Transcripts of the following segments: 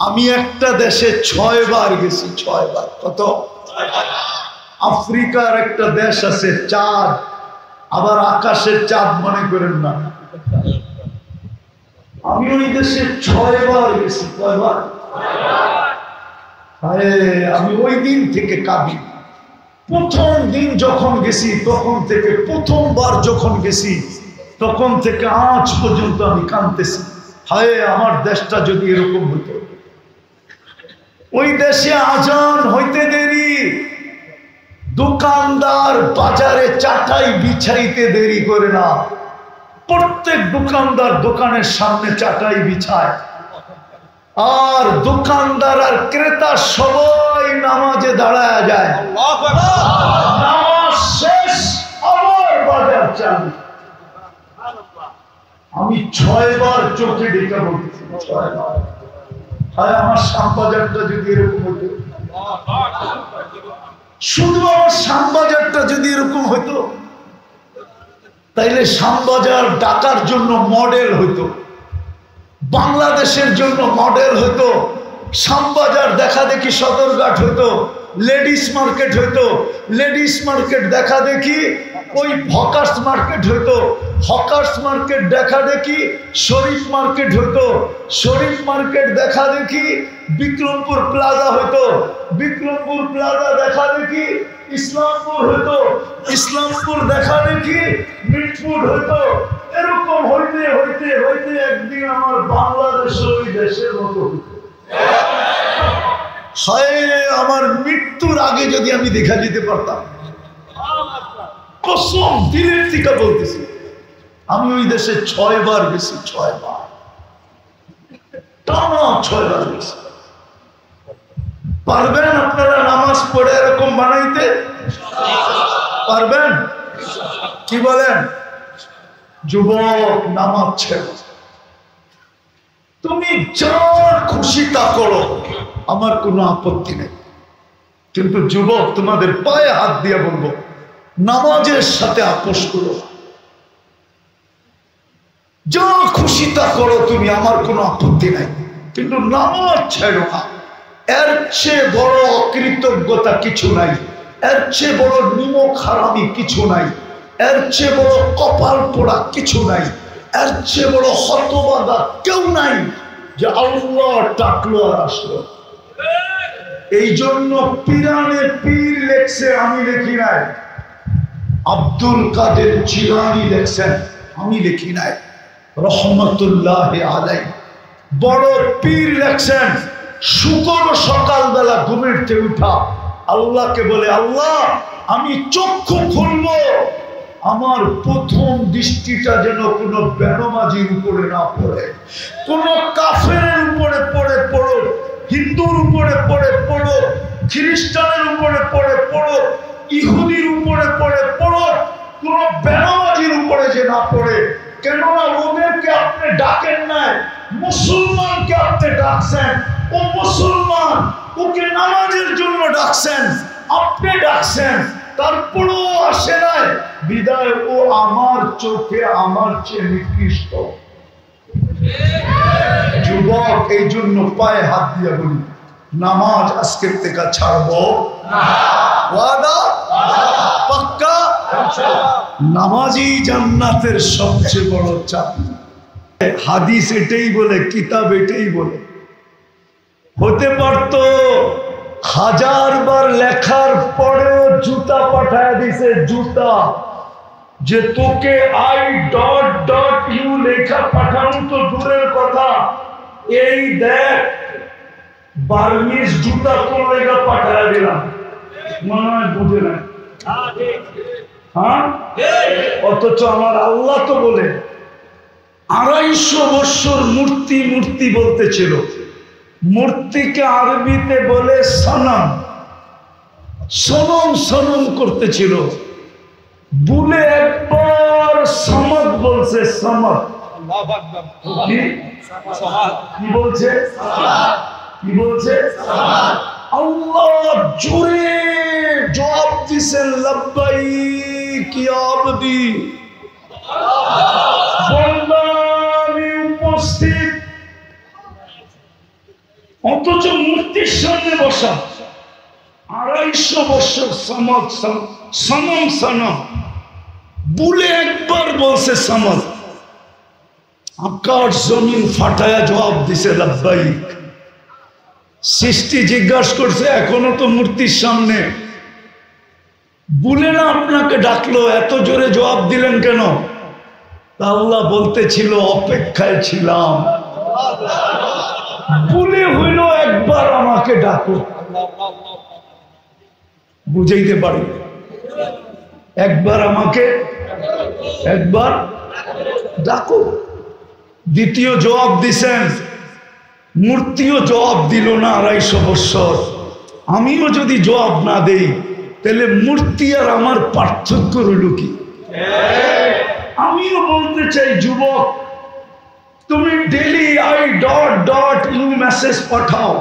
আমি একটা দেশে 6 বার গেছি, 6 বার। কত? আফ্রিকার একটা দেশ আছে চাঁদ, আবার আকাশের চাঁদ মনে করেন না, আমি ওই দেশে 6 বার গেছি। কয়বার? আরে আমি ওই দিন থেকে কাঁদি। প্রথম দিন যখন গেছি তখন থেকে, প্রথমবার যখন গেছি তখন থেকে আজ পর্যন্ত আমি কাঁদতেছি। হায় আমার দেশটা যদি এরকম হতো। ওই দেশে আজান হইতে দেরি, দোকানদার বাজারে চাটাই বিছাইতে দেরি করে না। প্রত্যেক দোকানদার দোকানের সামনে চাটাই বিছায়, আর দোকানদার আর ক্রেতা সবাই নামাজে দাঁড়ায় যায়। নামাজ শেষ, আবার বাজার চালু। আমি 6 বার চোখে দেখে বলছি, 6 বার। হায় আমার শ্যামবাজারটা যদি এরকম হতো, শুধু আমার শ্যামবাজারটা যদি এরকম হতো, তাইলে শ্যামবাজার ঢাকার জন্য মডেল হইতো, বাংলাদেশের জন্য মডেল হইতো। শ্যামবাজার দেখা দেখি সদরঘাট হইতো, লেডিস মার্কেট হইতো, লেডিস মার্কেট দেখা দেখি ওই হকার্স মার্কেট হইতো, হকার্স মার্কেট দেখা দেখি শরীফ মার্কেট হইতো, শরীফ মার্কেট দেখা দেখি বিক্রমপুর প্লাজা হইতো, বিক্রমপুর প্লাজা দেখা দেখি ইসলামপুর হইতো, ইসলামপুর দেখা দেখি মিটফুড হইতো। এরকম হইতে হইতে হইতে একদিন আমার বাংলাদেশ ওই দেশের মতো হইতো। হায় আমার মৃত্যুর আগে যদি আমি দেখা যেতে পারতাম, কসম দিলের থেকে বলতেছি, আমি ওই দেশে 6 বার গেছি, 6 বার, টানা 6 বার গেছি। পারবেন আপনারা নামাজ পড়ে এরকম বানাইতে? পারবেন? কি বলেন? যুবক, নামাজ ছেড়ো, তুমি যা খুশি তা করো, আমার কোনো আপত্তি নেই। কিন্তু যুবক, তোমাদের পায়ে হাত দিয়ে বলবো, নামাজের সাথে আপোষ করো। যা খুশি তা করো তুমি, আমার কোনো আপত্তি নাই, কিন্তু নামাজ ছেড়ো না। এর চেয়ে বড় অকৃতজ্ঞতা কিছু নাই, এর চেয়ে বড় নিমক হারামি কিছু নাই, এর চেয়ে বড় কপাল পোড়া কিছু নাই, এর চেয়ে বড় হতবাদা কেউ নাই যে আল্লাহ ডাকলো আর আসলো। এই জন্য পিরানে পীর লেখছে, আমি লিখি নাই। আব্দুল কাদের জিলানী লেখছেন, আমি লিখি নাই, রহমতুল্লাহ আলাইহি। বড় পীর লেখছেন, শুকর সকালবেলা ঘুমের থেকে উঠা আল্লাহকে বলে, আল্লাহ আমি চক্ষু খুলবো, আমার প্রথম দৃষ্টিটা যেন কোনো বেনমাজির উপরে না পড়ে, কোনো কাফেরের উপরে পড়ে পড়ো, হিন্দুর উপরে পড়ে পড়ো, খ্রিস্টানের উপরে পড়ে পড়ো, ইহুদির উপরে পড়ে পড়ো, কোন বেনামাজির উপরে যে না পড়ে। কেননা ওদেরকে আপনি ডাকেন নাই, মুসলমানকে আপনি ডাকছেন, ও মুসলমান, ওকে নামাজের জন্য ডাকছেন, আপনি ডাকছেন, তারপরেও আসে নাই, বিদায় ও আমার চোখে আমার চেয়ে নিকৃষ্ট। যুবক, এই জন্য পায়ে হাত দিয়ে বলি, নামাজ আজকের থেকে ছাড়বো না। ওয়াদা? পাক্কা? নামাজই জান্নাতের সবচেয়ে বড় চাবি। হাদিস এটাই বলে, কিতাব এটাই বলে। হতে পারতো 1000 বার লেখার পরেও জুতা পাঠায় দিছে, জুতা, যে তোকে I.U লেখা পাঠানো তো দূরের কথা, এই দেখ বার্মিজ জুতা কোন লেখা পাঠায় দিলাম, মনে হয় বুঝে না। হ্যাঁ, অথচ আমার আল্লাহ তো বলে 250 বছর মূর্তি মূর্তি বলতেছিল। মূর্তিকে আরবিতে বলে সনম, সনম সনম করতেছিল, বলে একবার সমদ বলছে, সমদ। কি বলছে? কি বলছে? আল্লাহ জোরে জবাব দিছেন, লব্বাইক ইয়া আবদি, বান্দা আমি উপস্থিত। অথচ মূর্তির সামনে বসা 250 বছর সনম সনম বলে একবার বলছে সনম, আকাশ জমিন ফাটায়া জবাব দিছে লাব্বাইক। সৃষ্টি জিজ্ঞাসা করছে এখনো তো মূর্তির সামনে বলে না আপনাকে ডাকলো, এত জোরে জবাব দিলেন কেন? আল্লাহ বলতেছিল অপেক্ষায় ছিলাম, বলে হইল একবার আমাকে ডাকো। বুঝাইতে পারি? একবার আমাকে একবার ডাকো। দ্বিতীয় জবাব দিছেন, মূর্তিও জবাব দিল না 250 বছর। আমিও যদি জবাব না দেই তাহলে মূর্তি আর আমার পার্থক্য রইল কি? আমিও বলতে চাই যুবক, তুমি ডেলি .ইউ মেসেজ পাঠাও,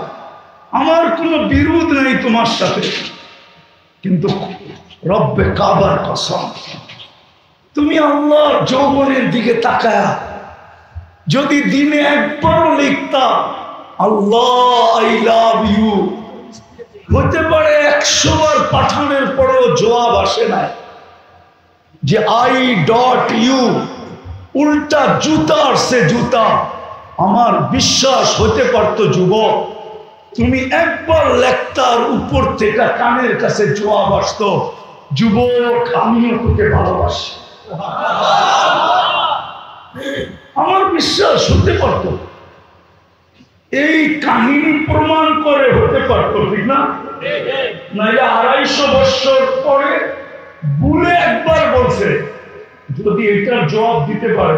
আমার কোনো বিরোধ নেই তোমার সাথে, কিন্তু রব্বে কাবার কসম, তুমি আল্লাহর যৌবনের দিকে তাকায়া যদি দিনে একবারও লিখতা আল্লাহ আই লাভ ইউ, হতে পারে 100 বার পাঠানোর পরেও জবাব আসে না, যে .ইউ উল্টা জুতার সে জুতা, আমার বিশ্বাস হতে পারত যুবক তুমি একবার লেখতার উপর থেকে কানের কাছে জবাব আসতো, যুবক আমিও তোকে ভালোবাসি। আমার বিশ্বাস হতে পারত, এই কাহিনী প্রমাণ করে হতে পারত, ঠিক না? নাইলে 250 বছর পরে ভুলে একবার বলছে, যদি এটার জবাব দিতে পারে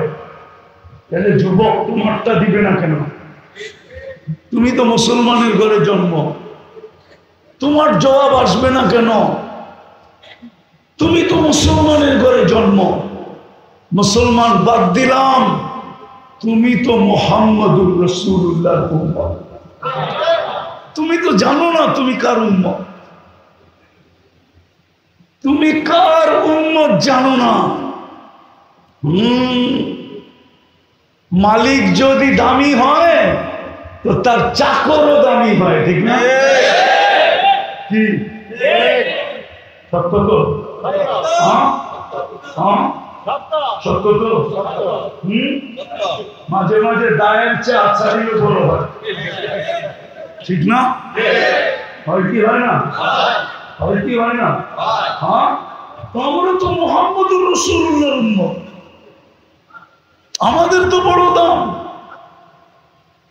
তাহলে যুবক তোমারটা দিবে না কেন? তুমি তো মুসলমানের ঘরে জন্ম, তোমার জবাব আসবে না কেন? তুমি তো মুসলমানের ঘরে জন্ম, মুসলমান বাদ দিলাম, তুমি তো মুহাম্মদুর রাসূলুল্লাহর উম্মত। তুমি তো জানো না তুমি কার উম্মত, তুমি কার উম্মত জানো না। মালিক যদি দামি হয় তো তার চাকরও দামি হয়, ঠিক না? কি সত্য তো? সত্য তো? মাঝে মাঝে দায়ের চেয়ে আচারিও বড় হয়, ঠিক না? হয় কি হয় না? হয় কি হয় না? হ্যাঁ, আমরা তো মুহাম্মদুর রাসূলুল্লাহর উম্মত, আমাদের তো বড় দাম।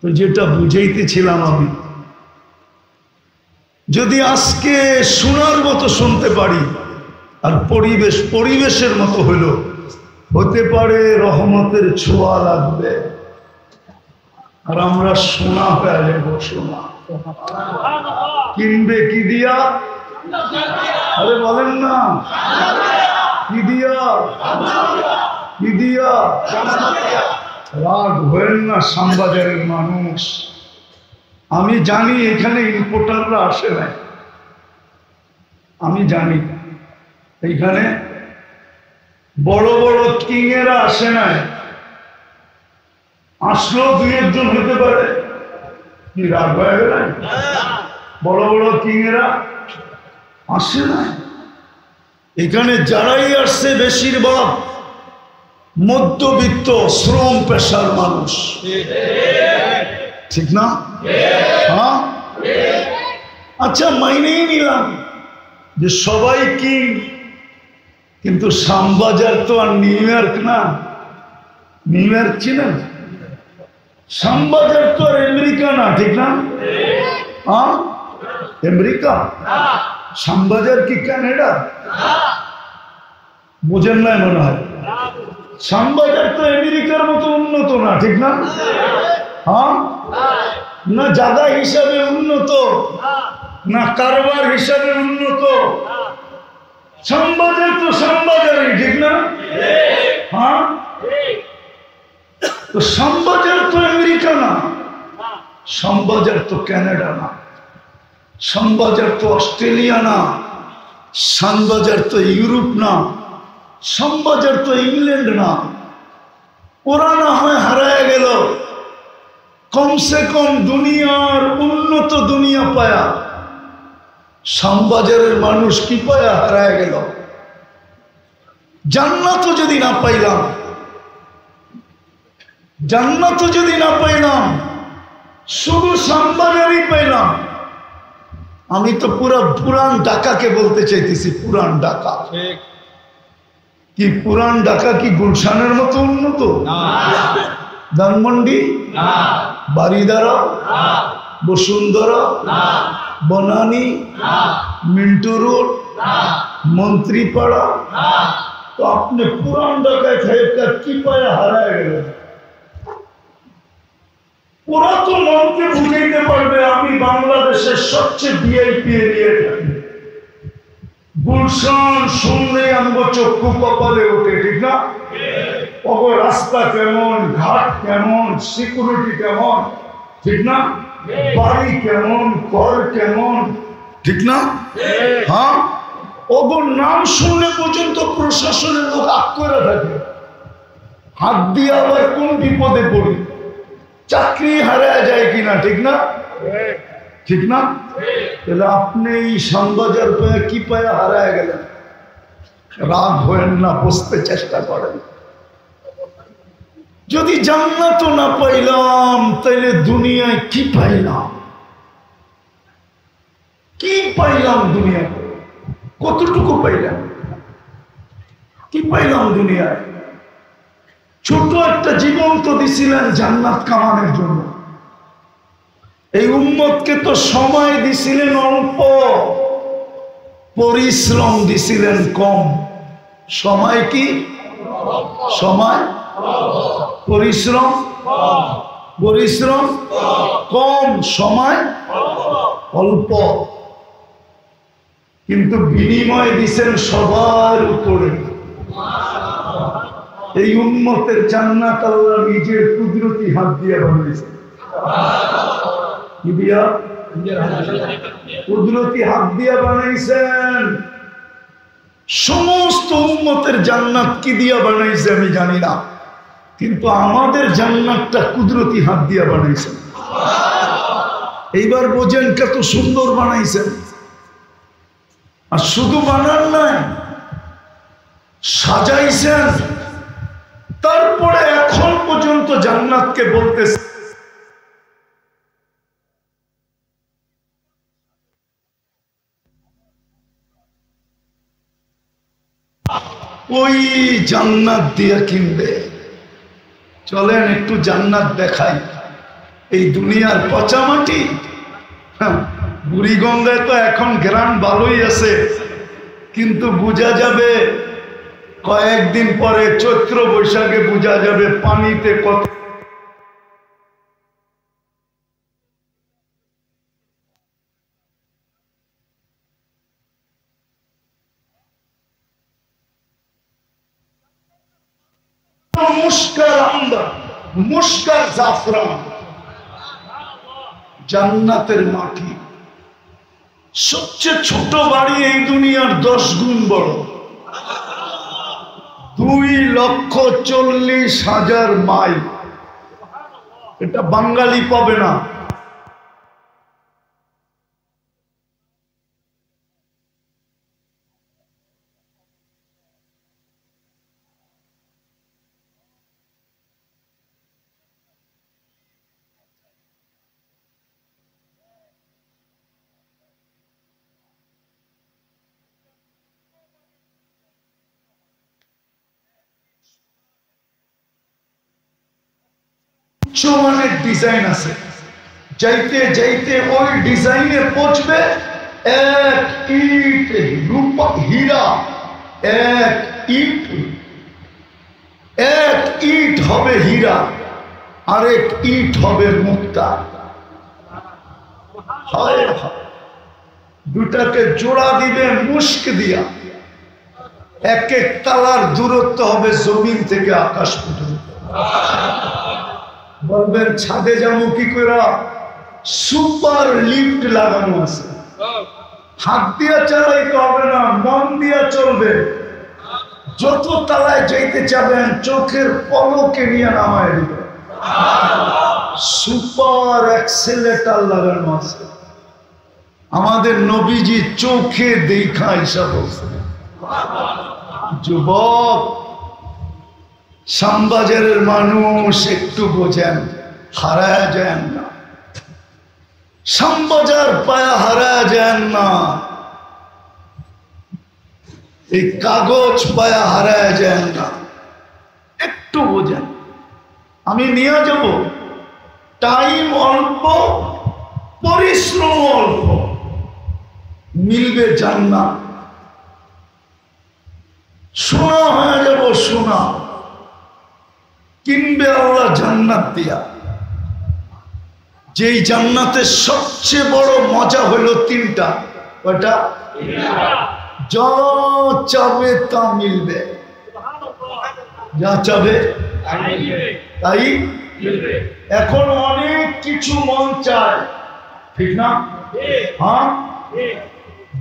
তো যেটা বুঝাইতেছিলাম আমি, যদি আজকে শোনার মতো শুনতে পারি আর পরিবেশের মতো হইল, হতে পারে রহমতের ছোঁয়া লাগবে আর আমরা সোনা হয়ে যাবো। সোনা কিনবে কি দিয়া? আরে বলেন না, কি দিয়া? কি দিয়া? রাগ হয়েন না শ্যামবাজারের মানুষ, আমি জানি এখানে ইম্পোর্টাররা আসে না, আমি জানি এইখানে বড় বড় কিংয়েরা আসে না, আসলেও 2-1 হতে পারে, কি রাগ হয়ে গেল? বড় বড় কিংয়েরা আসে না এখানে, যারাই আসছে বেশিরভাগ মধ্যবিত্ত শ্রম পেশার মানুষ, ঠিক না? হ্যাঁ, আচ্ছা মাইনেই নিলাম যে সবাই কি, কিন্তু শ্যামবাজার তো আর নিউ ইয়র্ক না। নিউ ইয়র্ক চিনেন? শ্যামবাজার তো আর আমেরিকা না, ঠিক না? হ্যাঁ, আমেরিকা। শ্যামবাজার কি কানাডা? বোঝেন নাই মনে হয়। শ্যামবাজার তো আমেরিকার মতো উন্নত না, ঠিক না? হ্যাঁ, না জায়গা হিসাবে উন্নত, না কারবার হিসাবে উন্নত। শ্যামবাজার তো শ্যামবাজারই, ঠিক না? হ্যাঁ, তো শ্যামবাজার তো আমেরিকা না, শ্যামবাজার তো কানাডা না, শ্যামবাজার তো অস্ট্রেলিয়া না, শ্যামবাজার তো ইউরোপ না, শ্যামবাজার তো ইংল্যান্ড না। ওরা না হয় হারায় গেল, কমসে কম দুনিয়ার পায়া, শ্যামবাজারের মানুষ কি পায়া হারায় গেল। জান্নাতও যদি না পাইলাম, জান্নাতও যদি না পাইলাম, শুধু শ্যামবাজারই পাইলাম। আমি তো পুরান ঢাকাকে বলতে চাইতেছি, পুরান ঢাকা। কি পুরান ঢাকা কি গুলশানের মতো উন্নত? ধানমন্ডি, বারিদারা, বসুন্ধরা, বনানী, মিন্টু রোড, মন্ত্রীপাড়া। তো আপনি পুরান ঢাকায় খাইটা কি পায়ে হারায় গেলেন? ওরা তো মনকে বুঝাইতে পারবে আমি বাংলাদেশের সবচেয়ে ভিআইপি এরিয়ায় থাকি। গুলশান শুনলে আমার চক্ষু কপালে ওঠে, ঠিক না? রাস্তা কেমন, ঘাট কেমন, সিকিউরিটি কেমন, ঠিক না? বাড়ি কেমন, ঘর কেমন, ঠিক না? হ্যাঁ, ওগোর নাম শুনলে পর্যন্ত প্রশাসনের লোক আগ করে থাকে। হাত দিয়ে আবার কোন বিপদে পড়ি, চাকরি হারায় যায় কিনা, ঠিক না? ঠিক না? তাহলে আপনি এই শ্যামবাজার পায়ে কি পায়ে হারায় গেলেন? রাগ হয়েন না, বুঝতে চেষ্টা করেন। যদি জান্নাত না পাইলাম তাইলে দুনিয়ায় কি পাইলাম? কি পাইলাম দুনিয়ায়? কতটুকু পাইলাম? কি পাইলাম দুনিয়ায়? ছোট একটা জীবন তো দিছিলেন জান্নাত কামানোর জন্য। এই উম্মতকে তো সময় দিছিলেন অল্প, পরিশ্রম দিছিলেন কম। সময় কি? সময়, পরিশ্রম, পরিশ্রম কম, সময় অল্প। কিন্তু বিনিময় দিছেন সবার উপরে। এই উম্মতের জান্নাত আল্লাহ নিজের কুদরতি হাত দিয়ে বানিয়েছেন। কি দিয়া? কুদরতি হাত দিয়ে বানাইছেন। সমস্ত উম্মতের জান্নাত কি দিয়া বানাইছে আমি জানি না, কিন্তু আমাদের জান্নাতটা কুদরতি হাত দিয়ে বানাইছেন। এইবার বোঝেন কত সুন্দর বানাইছেন। আর শুধু বানান নাই, সাজাইছেন। তারপরে এখন পর্যন্ত জান্নাতকে বলতেছে ওই জান্নাত দিয়ে কিনবে। চলেন একটু জান্নাত দেখাই। এই দুনিয়ার পচা মাটি। বুড়িগঙ্গায় তো এখন গ্রাম ভালোই আছে, কিন্তু বোঝা যাবে কয়েকদিন পরে, চৈত্র বৈশাখে বোঝা যাবে পানিতে কত মুস্কার আমদা, মুস্কার জাফরান। জান্নাতের মাটি। সবচেয়ে ছোট বাড়ি এই দুনিয়ার 10 গুণ বড়। 2,40,000 মাইল। এটা বাঙালি পাবে না। উচ্চমানের ডিজাইন আছে, যাইতে যাইতে ওই ডিজাইনে পৌঁছবে। এক ইট রূপা হীরা, এক ইট হবে হীরা, আরেক ইট হবে মুক্তা। দুটাকে জোড়া দিবে মুস্ক দিয়া। এক এক তালার দূরত্ব হবে জমিন থেকে আকাশ পর্যন্ত। বলবেন ছাদে যাবো কি করে? সুপার লিফট লাগানো আছে। হাত দিয়া চালাইতে হবে না, মন দিয়া চলবে। যত তালায় যাইতে চাবেন চোখের পলকে নিয়ে নামায় দিবে। সুপার অ্যাক্সেলেটার লাগানো আছে। আমাদের নবীজি চোখে দেখা ঈসা বলছে, যুবক শ্যামবাজারের মানুষ একটু বোঝেন, হারায় যান না। শ্যামবাজার পায়া হারায় যান না, এই কাগজ পায়া হারায় যান না, একটু বোঝেন। আমি নিয়ে যাব, টাইম অল্প, পরিশ্রম অল্প, মিলবে জান্নাত। সোনা হয়ে যাব, সোনা কিনবে আল্লাহ জান্নাত দিয়া। যেই জান্নাতের সবচেয়ে বড় মজা হলো তিনটা। ওটা যা চাবে তা মিলবে, যা চাবে তাই। এখন অনেক কিছু মন চায়, ঠিক না? হ্যাঁ,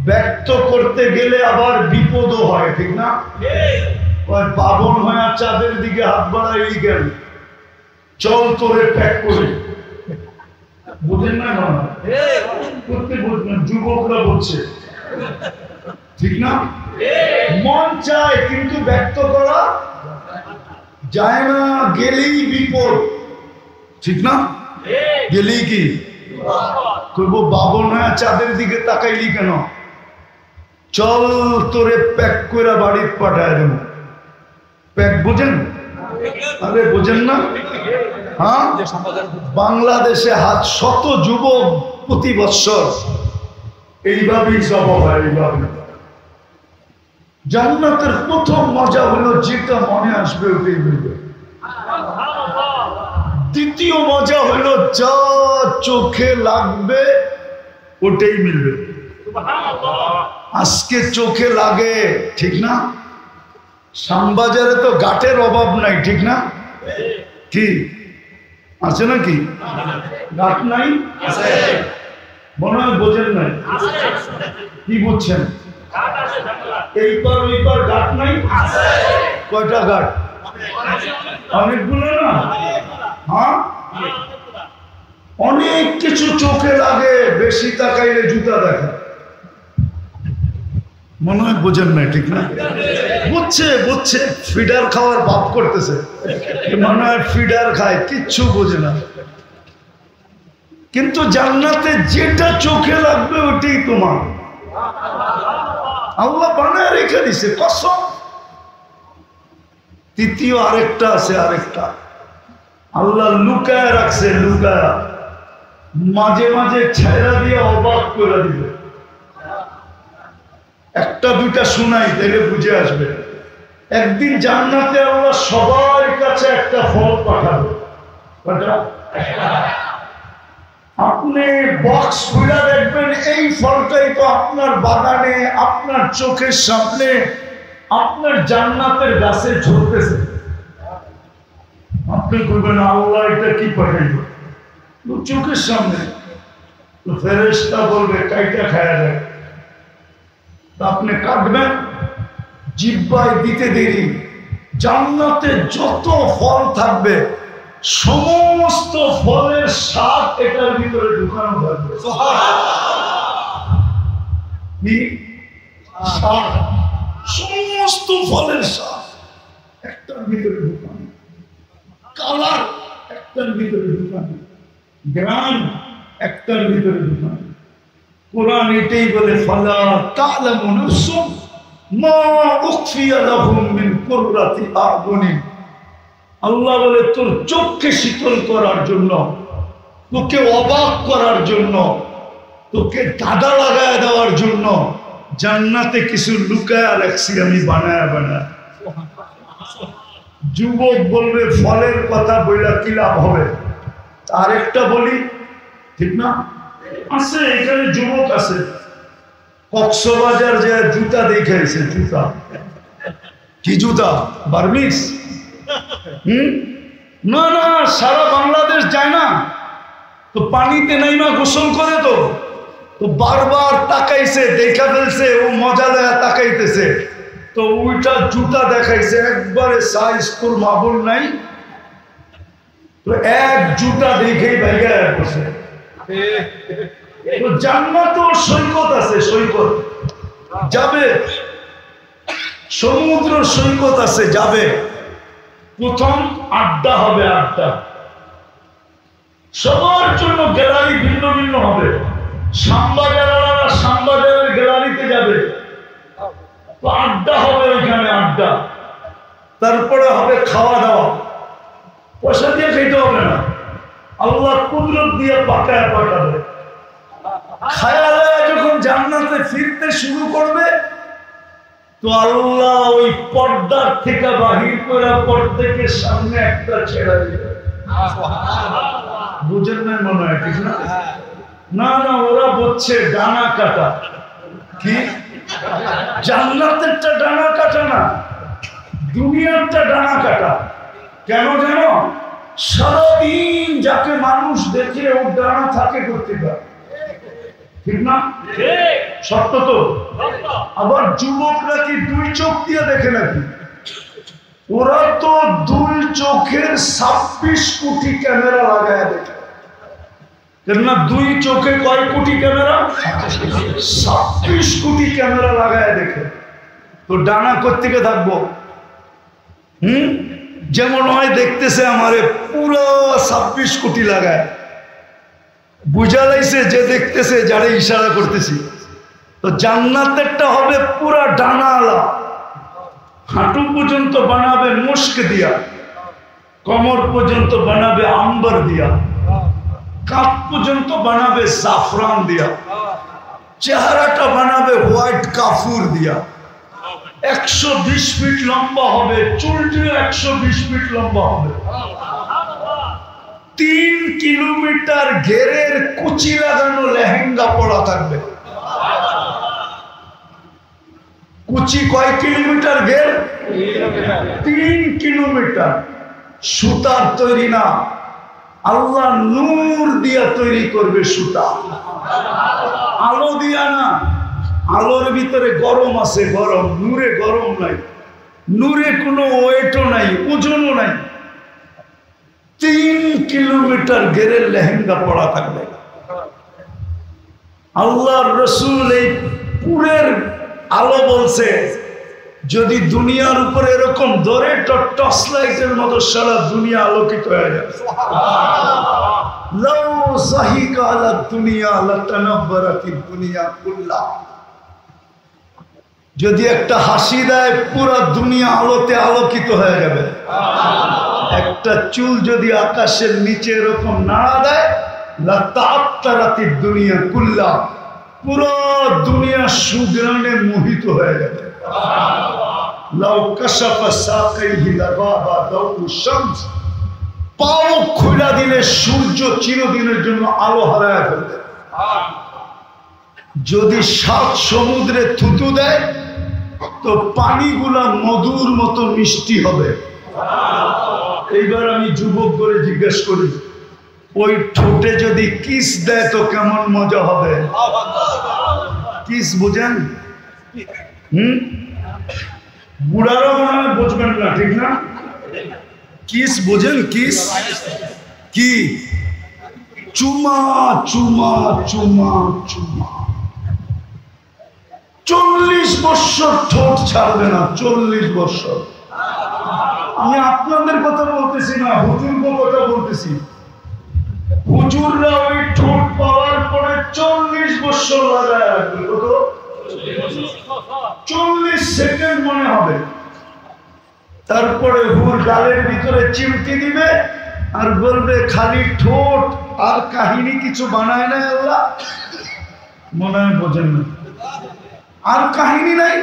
ব্যক্ত করতে গেলে আবার বিপদও হয়, ঠিক না? পাবন হয়ে চাঁদের দিকে হাত বাড়াই গেল, চল তোরে প্যাক করে, বুঝেন না? করতে বলছেন, যুবকরা বলছে, ঠিক না? মন চায় কিন্তু ব্যক্ত করা যায় না, গেলেই বিপদ, ঠিক না? গেলেই কি করবো? বাবন হয়ে চাঁদের দিকে তাকাইলি কেন? চল তোরে প্যাক করে বাড়ির পাঠায় দেব। প্যাক বোঝেন? আরে বোঝেন না? হ্যাঁ, বাংলাদেশে হাত শত যুবক প্রতি বৎসর এইভাবেই সব হয়। এইভাবে জান্নাতের প্রথম মজা হলো যেটা মনে আসবে ওটাই মিলবে। দ্বিতীয় মজা হলো যা চোখে লাগবে ওটাই মিলবে। আজকে চোখে লাগে, ঠিক না? শ্যামবাজারে তো গাটের অভাব নাই, ঠিক না? কি আছে নাকি? গাট নাই? মনে হয় বোঝেন নাই। কি বুঝছেন? এইবার ওইবার গাট নাই? কয়টা গাট? অনেকগুলো না? হ্যাঁ, অনেক কিছু চোখে লাগে, বেশি তাকাইলে জুতা দেখা। মনে হয় বোঝেন নাই, ঠিক না? বুঝছে, বুঝছে, ফিডার খাওয়ার ভাব করতেছে, মনে হয় ফিডার খায়, কিচ্ছু বোঝে না। কিন্তু জান্নাতে যেটা চোখে লাগবে ওটাই তোমার, আল্লাহ বানায় রেখে দিছে, কসম। তৃতীয় আরেকটা আছে, আরেকটা আল্লাহ লুকায় রাখছে, লুকায়, মাঝে মাঝে ছেড়া দিয়ে অবাক করে দিবে। একটা দুইটা শোনাই, তাহলে বুঝে আসবে। একদিন জান্নাতে আল্লাহ সবার কাছে একটা ফল পাঠাবে। আপনি বক্স খুলে দেখবেন, এই ফলটাই তো আপনার বাগানে, আপনার চোখের সামনে, আপনার জান্নাতের গাছে ঝরতেছে। আপনি করবেন, আল্লাহ এটা কি পাঠাইব? চোখের সামনে। ফেরেশতা বলবে কাইটা খায়া যায়। আপনি কাটবেন, জিহ্বায় দিতে দেরি, জান্নাতে যত ফল থাকবে সমস্ত ফলের স্বাদ এটার ভিতরে ঢুকানো থাকবে। সমস্ত ফলের স্বাদ একটার ভিতরে ঢুকানো, কালার একটার ভিতরে ঢুকানো, গ্রাম একটার ভিতরে ঢুকানো। কোরআন এটাই বলে, ফালা তা'লামু নাফসুম মা উখফিয়া লাহুম মিন কুররাতি আ'য়ুনিন। আল্লাহ বলে, তোর চোখকে শীতল করার জন্য, তোকে অবাক করার জন্য, তোকে দাদা লাগায় দেওয়ার জন্য জান্নাতে কিছু লুকায়া রাখছি আমি, বানায়া বানায়া। যুবক বলবে ফলের কথা বইলা কি লাভ হবে? আরেকটা বলি, ঠিক না? আছে এখানে যুবক আছে, কক্সবাজার যে জুতা দেখাইছে, জুতা কি জুতা? বার্মিস? না না, সারা বাংলাদেশ যায় না তো, পানিতে নাইমা গোসল করে তো বারবার তাকাইছে, দেখা ফেলছে, ও মজা দেয়া তাকাইতেছে, তো উল্টা জুতা দেখাইছে, একবারে সাইজ তোর মাবুল নাই, তো এক জুতা দেখেই ভাইয়া বসে। জান্নাতেও সৈকত আছে, সৈকত যাবে, সমুদ্র সৈকত আছে যাবে। প্রথম আড্ডা হবে, আড্ডা সবার জন্য, গ্যালারি ভিন্ন ভিন্ন হবে। শ্যামবাজারেরা শ্যামবাজারের গ্যালারিতে যাবে, তো আড্ডা হবে ওইখানে, আড্ডা। তারপরে হবে খাওয়া দাওয়া, পয়সা দিয়ে খেতে হবে না, আল্লাহ কুদরত দিয়ে পাকায় পাঠাবে। খায়ালে যখন জান্নাতে ফিরতে শুরু করবে, তো আল্লাহ ওই পর্দার থেকে বাহির করে পর্দাকে সামনে একটা ছেড়ে দিবে। বুঝেন না মনে হয়, ঠিক না? না না, ওরা বলছে ডানা কাটা। কি জান্নাতেরটা ডানা কাটা না, দুনিয়ারটা ডানা কাটা। কেন জানো? সারাদিন যাকে মানুষ দেখে ওর ডানা থাকে করতে পারে, ঠিক না? সত্য তো। আবার যুবকরা কি দুই চোখ দিয়ে দেখে নাকি? ওরা তো দুই চোখের 26 কোটি ক্যামেরা লাগায় দেখে। কেননা দুই চোখে কয় কোটি ক্যামেরা? 26 কোটি ক্যামেরা লাগায় দেখে। তো ডানা কোত্থেকে থাকবো? যেমন হয় দেখতেছে আমারে পুরো 26 কোটি লাগায়, বুঝা লাইছে যে দেখতেছে, যারা ইশারা করতেছি। তো জান্নাতেরটা হবে পুরা ডানাওয়ালা, হাঁটু পর্যন্ত বানাবে মুস্ক দিয়া, কোমর পর্যন্ত বানাবে আম্বার দিয়া, কাপ পর্যন্ত বানাবে জাফরান দিয়া, চেহারাটা বানাবে হোয়াইট কাফুর দিয়া। 120 ফিট লম্বা হবে, চুলটিও 120 ফিট লম্বা হবে। 3 কিলোমিটার ঘেরের কুচি লাগানো লেহেঙ্গা পরা থাকবে। কুচি কয় কিলোমিটার ঘের? 3 কিলোমিটার। সুতার তৈরি না, আল্লাহ নূর দিয়া তৈরি করবে সুতা, আলো দিয়া না। আলোর ভিতরে গরম আছে, গরম। নূরে গরম নাই, নূরে কোনো ওয়েটও নাই, ওজনও নাই। 3 কিলোমিটার ঘেরের লেহেঙ্গা পরা থাকবে। আল্লাহর রাসূল এই পুরের আলো বলছে, যদি দুনিয়ার উপরে এরকম ধরে টর্চ লাইটের মতো সারা দুনিয়া আলোকিত হয়ে যাবে। লাউ যাহিকা আলা দুনিয়া লাতানাব্বারাতিদ দুনিয়া কুল্লাহ। যদি একটা হাসি দেয় পুরো দুনিয়া আলোতে আলোকিত হয়ে যাবে। একটা চুল যদি আকাশের নিচে এরকম নাড়া দেয়, লাতাআত্তারাতিদ দুনিয়া কুল্লাহ, পুরো দুনিয়া সুগ্রাণে মোহিত হয়ে যাবে। লাউ কাশাফা সাকাইহি লাগাবা দাউ শামস, পাও খুলে দিলে সূর্য চিরদিনের জন্য আলো হারায় ফেলবে। যদি 7 সমুদ্রে থুতু দেয়, তো পানিগুলা মধুর মতো মিষ্টি হবে। এইবার আমি যুবক করে জিজ্ঞেস করি, ওই ঠোঁটে যদি কিস দেয় তো কেমন মজা হবে? কিস বুঝেন? বুড়ারা মনে হয় বুঝবেন না, ঠিক না? কিস বুঝেন? কিস কি? চুমা চুমা চুমা চুমা। 40 বছর ঠোঁট ছাড়বে না, 40 বছর। আমি আপনাদের কথা বলতেছি না, হুজুরদের কথা বলতেছি। হুজুররা ওই ঠোঁট পাওয়ার পরে 40 বছর লাগায় রাখবে। কত? 40 সেকেন্ড মনে হবে। তারপরে হুর গালের ভিতরে চিমটি দিবে আর বলবে খালি ঠোঁট, আর কাহিনী কিছু বানায় না আল্লাহ। মনে হয় বোঝেন না, আর কাহিনী নাই,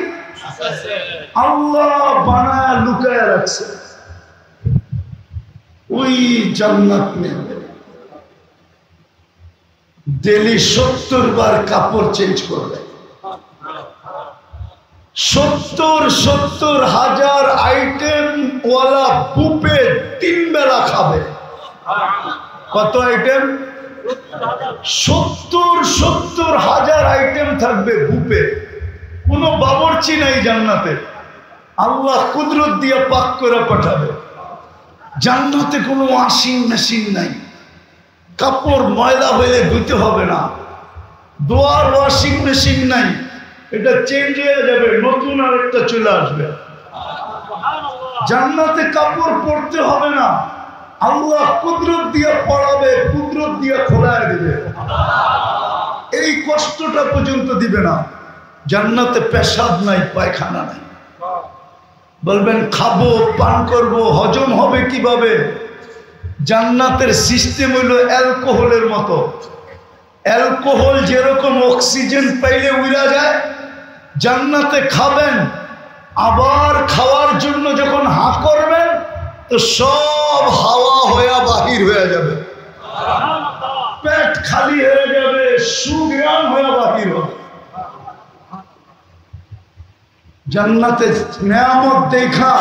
আল্লাহ বানায় লুকায় রাখছে। ওই জান্নাত নেবে, ডেলি 70 বার কাপড় চেঞ্জ করবে, 70,000 আইটেম ওয়ালা বুফে 3 বেলা খাবে। কত আইটেম? 70,000 আইটেম থাকবে বুফে। কোনো বাবুর্চি নাই জান্নাতে, আল্লাহ কুদরত দিয়ে পাক করে পাঠাবে। জান্নাতে কোনো ওয়াশিং মেশিন নাই, কাপড় ময়লা হলে ধুতে হবে না, দোয়ার ওয়াশিং মেশিন নাই, এটা চেঞ্জ হয়ে যাবে, নতুন আরেকটা চলে আসবে। জান্নাতে কাপড় পরতে হবে না, আল্লাহ কুদরত দিয়ে পড়াবে, কুদরত দিয়ে খোলায় দিবে। এই কষ্টটা পর্যন্ত দিবে না। জান্নাতে পেশাব নাই, পায়খানা নাই। বলবেন খাবো, পান করব, হজম হবে কিভাবে? জান্নাতের সিস্টেম হইল অ্যালকোহলের মতো। অ্যালকোহল যেরকম অক্সিজেন পাইলে উড়া যায়, জান্নাতে খাবেন, আবার খাওয়ার জন্য যখন হা করবেন তো সব হাওয়া হয়ে বাহির হয়ে যাবে, পেট খালি হয়ে যাবে, সুগ্রাম হয়ে বাহির হবে। জান্নাতে নেয়ামত দেখা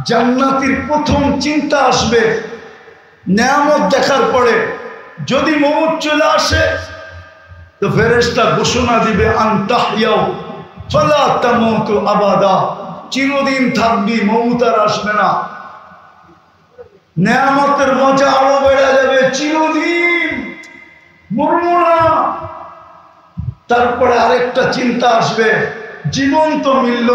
জান্নাতীর প্রথম চিন্তা আসবে, নেয়ামত দেখার পরে যদি মউত চলে আসে তো ফেরেশতা ঘোষণা দিবে আনতাহইয়াও ফালা তামুতু আবাদা, চিরদিন থাকবি, মউত আর আসবে না। নেয়ামতের মজা আরো বেড়ে যাবে, চিরদিন মরবো না। তারপরে আরেকটা চিন্তা আসবে, জীবন তো মিলল,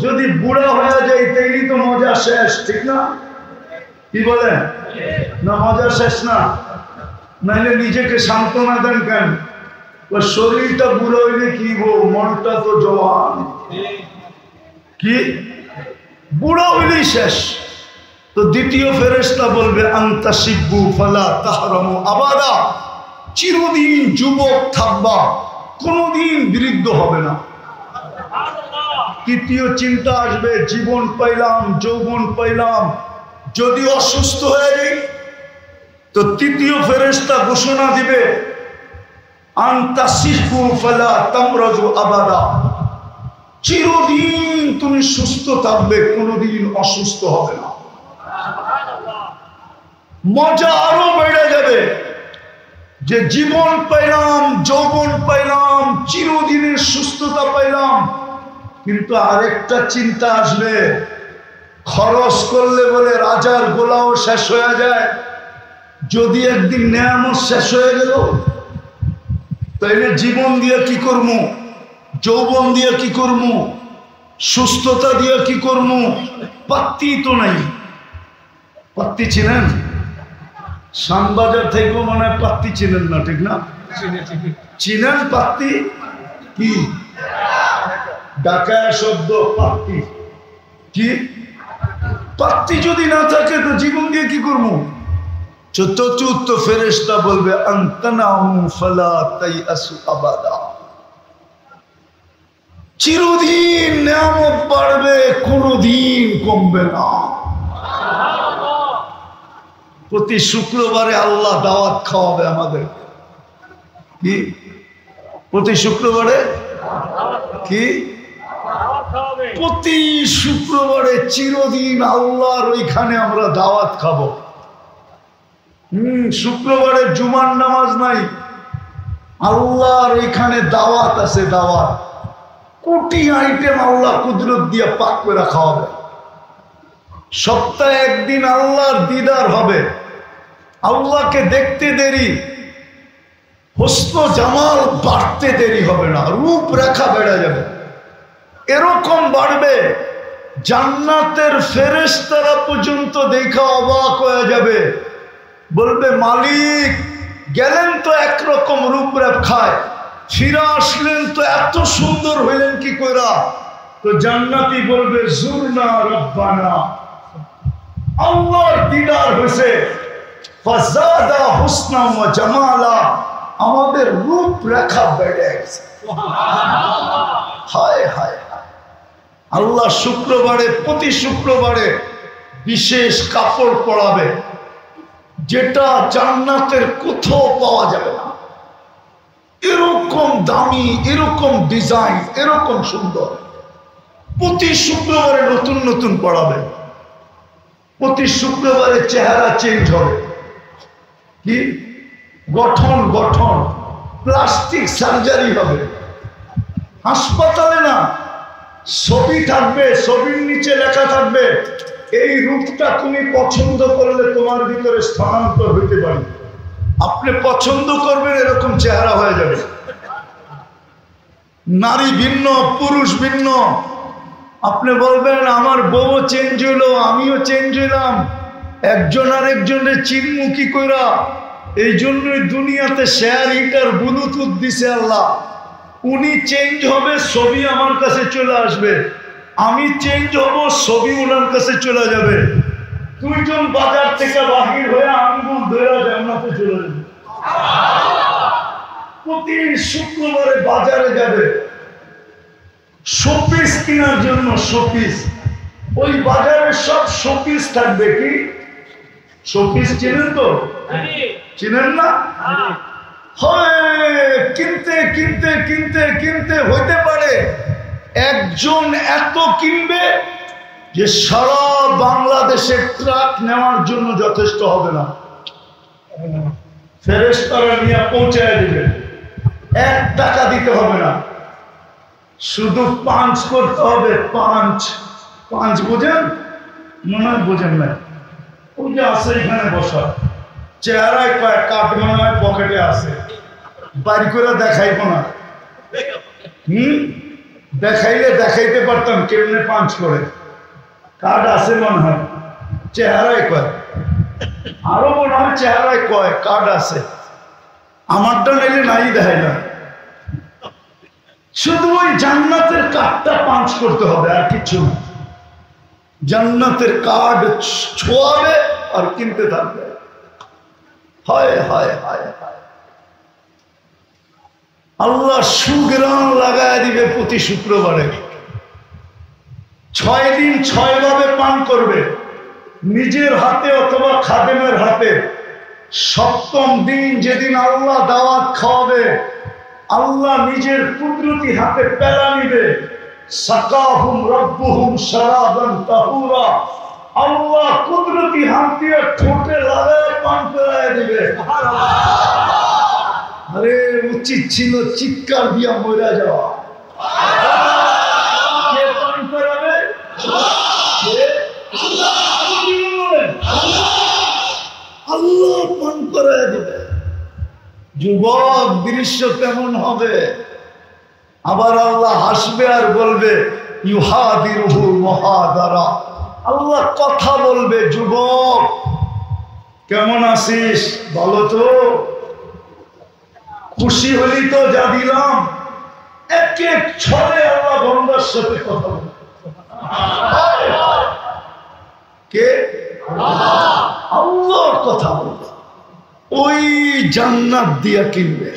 যদি বুড়া হয়ে যায় তাইলে তো মজা শেষ, ঠিক না? কি বলেন? না মজা শেষ না? নাইলে নিজেকে সান্ত্বনা দেন কেন? ওই শরীরটা বুড়ো হইলে কি গো, মনটা তো জওয়ান। কি বুড়ো হইলেই শেষ। তো দ্বিতীয় ফেরেশতা বলবে আনতা শিব্বু ফালা তাহরামু আবাদা, চিরদিন যুবক থাকবা, কোনদিন বৃদ্ধ হবে না। তৃতীয় চিন্তা আসবে, জীবন পাইলাম, যৌবন পাইলাম, যদি অসুস্থ হয়ে যাই তো তৃতীয় ফেরেশতা ঘোষণা দিবে আনতা শিব্বু ফালা তামরাজু আবাদা, চিরদিন তুমি সুস্থ থাকবে, কোনদিন অসুস্থ হবে না। মজা আরো বেড়ে যাবে যে জীবন পাইলাম, যৌবন পাইলাম, চিরদিনের সুস্থতা পাইলাম। কিন্তু আরেকটা চিন্তা আসবে, খরচ করলে বলে রাজার গোলাও শেষ হয়ে যায়, যদি একদিন নেয়ামত শেষ হয়ে গেল তাইলে জীবন দিয়ে কি করবো, যৌবন দিয়ে কি করবো, সুস্থতা দিয়ে কি করবো? পাত্তি তো নাই। পাত্তি চিনেন? শ্যামবাজার থেকেও মনে হয় পাত্তি চিনেন না, ঠিক না? চিনেন পাত্তি কি? ডাকায় শব্দ পাত্তি। কি পাত্তি যদি না থাকে তো জীবন দিয়ে কি করবো? চতুর্থ ফেরেশতা বলবে আনতানাহু ফালা তাইআসু আবাদা, চিরদিন নেয়ামত বাড়বে, কোনদিন কমবে না। প্রতি শুক্রবারে আল্লাহ দাওয়াত খাওয়াবে আমাদের। কি প্রতি শুক্রবারে? কি প্রতি শুক্রবারে চিরদিন আল্লাহর ওইখানে আমরা দাওয়াত খাবো। শুক্রবারে জুমার নামাজ নাই, আল্লাহর ওইখানে দাওয়াত আছে, দাওয়াত। কোটি আইটেম আল্লাহ কুদরত দিয়ে পাক করে খাওয়াবে। সপ্তাহে একদিন আল্লাহর দিদার হবে, আল্লাহকে দেখতে দেরি, হুসন জামাল বাড়তে দেরি হবে না, রূপরেখা বেড়ে যাবে। এরকম বাড়বে জান্নাতের ফেরেশতারা পর্যন্ত দেখা অবাক হয়ে যাবে, বলবে মালিক গেলেন তো একরকম রূপরেখায়, ফিরে আসলেন তো এত সুন্দর হইলেন কি কইরা? তো জান্নাতি বলবে জুরনা রব্বানা, আল্লাহর দিদার হয়েছে, ফাজাদা হুসনা ওয়া জামালা, আমাদের রূপরেখা বেড়ে গেছে। হায় হায় হায়। আল্লাহ শুক্রবারে, প্রতি শুক্রবারে বিশেষ কাপড় পরাবে, যেটা জান্নাতের কোথাও পাওয়া যাবে না। এরকম দামি, এরকম ডিজাইন, এরকম সুন্দর। প্রতি শুক্রবারে নতুন নতুন পড়াবে, প্রতি শুক্রবারে চেহারা চেঞ্জ হবে। কি গঠন গঠন, প্লাস্টিক সার্জারি হবে। হাসপাতালে না, ছবি থাকবে, ছবির নিচে লেখা থাকবে এই রূপটা তুমি পছন্দ করলে তোমার ভিতরে স্থানান্তর হইতে পারে, আপনি পছন্দ করবেন এরকম চেহারা হয়ে যাবে। নারী ভিন্ন, পুরুষ ভিন্ন। আপনি বলবেন আমার বউ চেঞ্জ হইলো, আমিও চেঞ্জ হইলাম, একজন আর একজনের চিনমু কি কইরা? এই জন্যই দুনিয়াতে শেয়ার হিটার ব্লুটুথ দিছে আল্লাহ। উনি চেঞ্জ হবে, ছবি আমার কাছে চলে আসবে, আমি চেঞ্জ হব, ছবি ওনার কাছে চলে যাবে। দুইজন বাজার থেকে বাহির হয়ে আঙ্গুল ধরে জান্নাতে চলে যাবে। প্রতি শুক্রবারে বাজারে যাবে শোপিস কেনার জন্য, শোপিস। ওই বাজারে সব শোপিস থাকবে। কি শোপিস চেনেন তো? চিনেন না? হয় কিনতে কিনতে কিনতে কিনতে হইতে পারে একজন এত কিনবে যে সারা বাংলাদেশে ট্রাক নেওয়ার জন্য যথেষ্ট হবে না। ফেরেশতারা নিয়ে পৌঁছায় দিবে, 1 টাকা দিতে হবে না, শুধু পাঞ্চ করতে হবে। পাঞ্চ, পাঞ্চ বোঝেন? মনে হয় বোঝেন না। ওই যে আছে এখানে বসা, চেহারায় কয়েক কাঠ মনে হয় পকেটে আছে, বাড়ি করে দেখাইব না। দেখাইলে দেখাইতে পারতাম কেমনে পাঞ্চ করে। কার্ড আছে মনে হয়, চেহারায় কয়, আরো মনে হয় চেহারায় কয় কার্ড আছে। আমারটা নাইলে নাই দেখাইলাম। শুধু ওই জান্নাতের কার্ডটা পাঞ্চ করতে হবে, আর কিছু না। জান্নাতের কার্ড ছোঁয়াবে আর কিনতে থাকবে। হায় হায় হায় হায়, আল্লাহ সুগ্রাম লাগায় দিবে প্রতি শুক্রবারে। 6 দিন 6 ভাবে পান করবে, নিজের হাতে অথবা খাদেমের হাতে। 7ম দিন যেদিন আল্লাহ দাওয়াত খাওয়াবে, আল্লাহ নিজের কুদরতি হাতে পেলা নিবে। সাকাহুম রাব্বুহুম শারাবান তাহুরা, আল্লাহ কুদরতি হাত দিয়ে ঠোঁটে লাগায় পান করায় দিবে। আরে উচিত ছিল চিৎকার দিয়া মরে যাওয়া। কে পান করাবে? আল্লাহ পান করায় দিবে। যুবক, দৃশ্য কেমন হবে? আবার আল্লাহ হাসবে আর বলবে ইউহাদিরুহু মুহাদারা। আল্লাহ কথা বলবে, যুবক কেমন আছিস, ভালো তো? খুশি হলি তো যা দিলাম? এক এক ছলে আল্লাহ বন্দার সাথে কথা বলবে। কে? আল্লাহ কথা বলবে। ওই জান্নাত দিয়া কিনবে।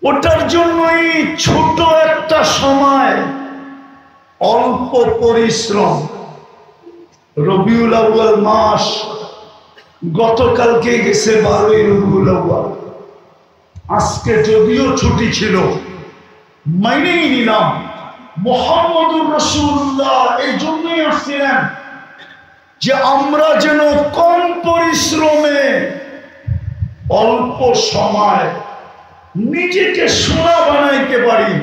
ওটার জন্যই ছোট একটা সময়, অল্প পরিশ্রম। রবিউল আউয়াল মাস, গতকালকে গেছে 12ই রবিউল আউয়াল। আজকে যদিও ছুটি ছিল, মাইনেই নিলাম। মুহাম্মদুর রাসূলুল্লাহ এই জন্যই আসছিলেন যে আমরা যেন কম পরিশ্রমে অল্প সময় নিজেকে সোনা বানাইতে পারি,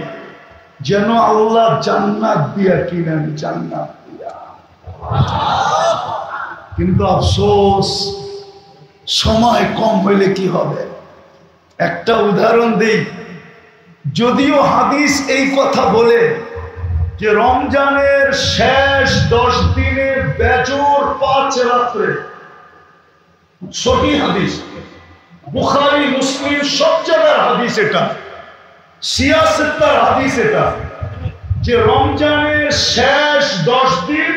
যেন আল্লাহ জান্নাত দিয়া কিনেন, জান্নাত দিয়া। কিন্তু আফসোস, সময় কম হইলে কি হবে? একটা উদাহরণ দেই। যদিও হাদিস এই কথা বলে যে রমজানের শেষ 10 দিনের বেজোর 5 রাত্রে, সহিহ হাদিস, বুখারী মুসলিম সব জায়গার হাদিস, এটা সিয়াসতের হাদিস, এটা যে রমজানের শেষ 10 দিন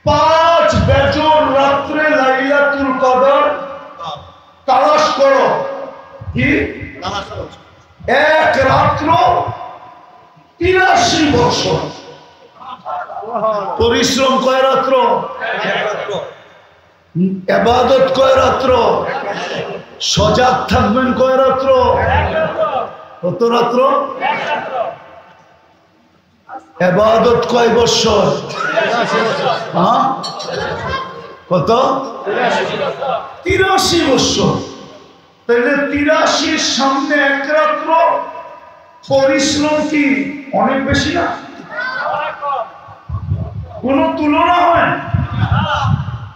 5 বেজোর রাত্রে লাইলাতুল কদর তালাশ করো। কি? এক রাত্র 83 বছর পরিশ্রম। কয় রাত্র? ইবাদত কয় রাত্র? সজাগ থাকবেন কয় রাত্র? কত রাত্র? ইবাদত কয় বছর? হ্যাঁ, কত? 83 বছর। তাহলে 83 সামনে 1 রাত্র পরিশ্রম কি অনেক বেশি না? কোন তুলনা হয়?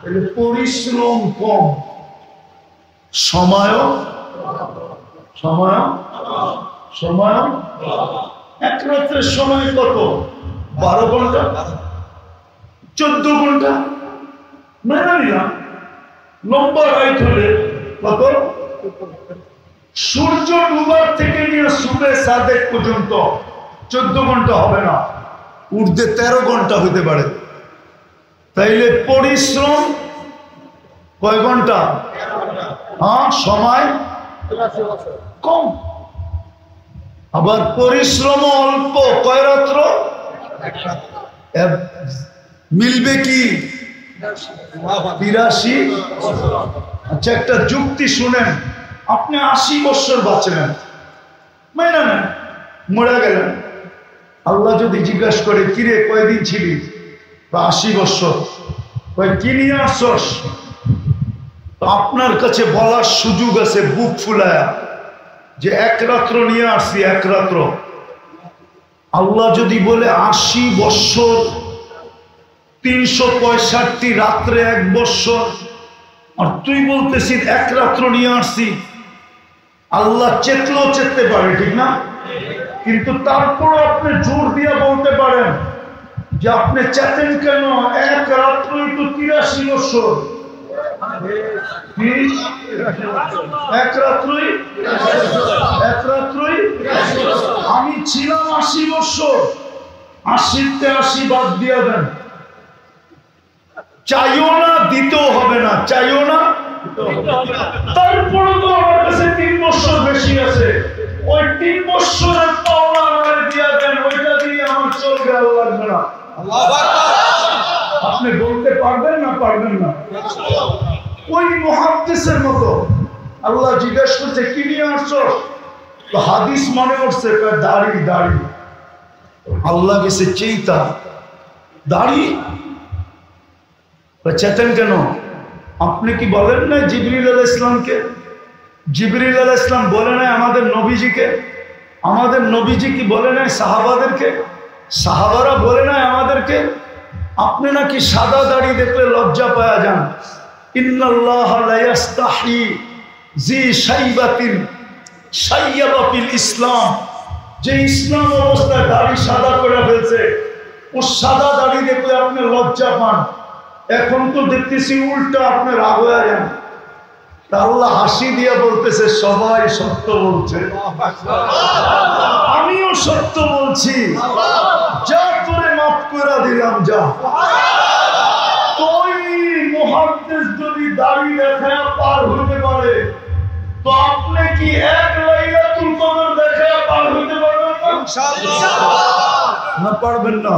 তাহলে পরিশ্রম কম, সময় সময় এক রাত্রের সময় কত? 12 ঘন্টা, 14 ঘন্টা, মেনে নিলাম। লম্বা রাইট হলে কত? সূর্য ডুবার থেকে নিয়ে সুবে সাদেক পর্যন্ত 14 ঘন্টা হবে না, ঊর্ধ্বে 13 ঘন্টা হইতে পারে। তাইলে পরিশ্রম কয় ঘন্টা? হ্যাঁ, সময় কম। আবার পরিশ্রম অল্প, কয় রাত্র? মিলবে কি? 82। আচ্ছা, একটা যুক্তি শুনেন। আপনি 80 বছর বাঁচলেন, মেনে নেন, মরে গেলেন। আল্লাহ যদি জিজ্ঞাসা করে, কিরে কয়দিন ছিলি? 80 বছর। কি নিয়ে আসছস? আপনার কাছে বলার সুযোগ আছে বুক ফুলায়া যে 1 রাত্র নিয়ে আসছি, 1 রাত্র। আল্লাহ যদি বলে 80 বছর 365 রাত্রে 1 বছর, আর তুই বলতেছিস 1 রাত্র নিয়ে আসছি, আল্লাহ চেতলেও চেততে পারে, ঠিক না? কিন্তু তারপরও আপনি জোর দিয়ে বলতে পারেন যে আপনি চেতেন কেন? 1 রাত্রই তো 83 বছর। 1 রাত্রই, 1 রাত্রই। আমি ছিলাম 80 বছর, 80তে 80 বাদ দিয়ে দেন। চাইও না, দিতেও হবে না, চাইও না। তারপরে তো আমার কাছে 3 বছর বেশি আছে, ওই 3 বছরের পাওনা আমার দিয়ে দেন, ওইটা দিয়ে আমার চলবে, আর লাগবে না। আপনি বলতে পারবেন না? পারবেন না। ওই মুহাদ্দিসের মতো আল্লাহ জিজ্ঞেস করছে, কি নিয়ে আসছো? তো হাদিস মনে করছে দাড়ি, দাড়ি। আল্লাহ গেছে চেতা, দাড়ি চেতেন কেন? আপনি কি বলেন না জিবরিল আলাইহিস সালামকে? জিবরিল আলাইহিস সালাম বলে নাই আমাদের নবীজিকে? আমাদের নবীজি কি বলে নাই সাহাবাদেরকে? সাহাবারা বলে নাই আমাদেরকে? আপনি নাকি সাদা দাড়ি দেখলে লজ্জা পাওয়া যান। ইন্নাল্লাহ লা ইস্তাহি জি শাইবাতিন শাইয়াবা ফিল ইসলাম। যে ইসলাম অবস্থায় দাড়ি সাদা করে ফেলছে, ও সাদা দাড়ি দেখলে আপনি লজ্জা পান। এখন তো দেখতেছি উল্টা, আপনি রাগ হয়ে যান। আল্লাহ হাসি দিয়া বলতেছে, সবাই সত্য বলছে, আমিও সত্য বলছি, যা তোরে মাফ করে দিলাম, যা। তুই মুহাদ্দিস যদি দাড়ি দেখায় পার হইতে পারে, তো আপনি কি 1 লাইলাতুল কদর দেখায় পার হইতে পারবেন না? ইনশাআল্লাহ না, পারবেন না।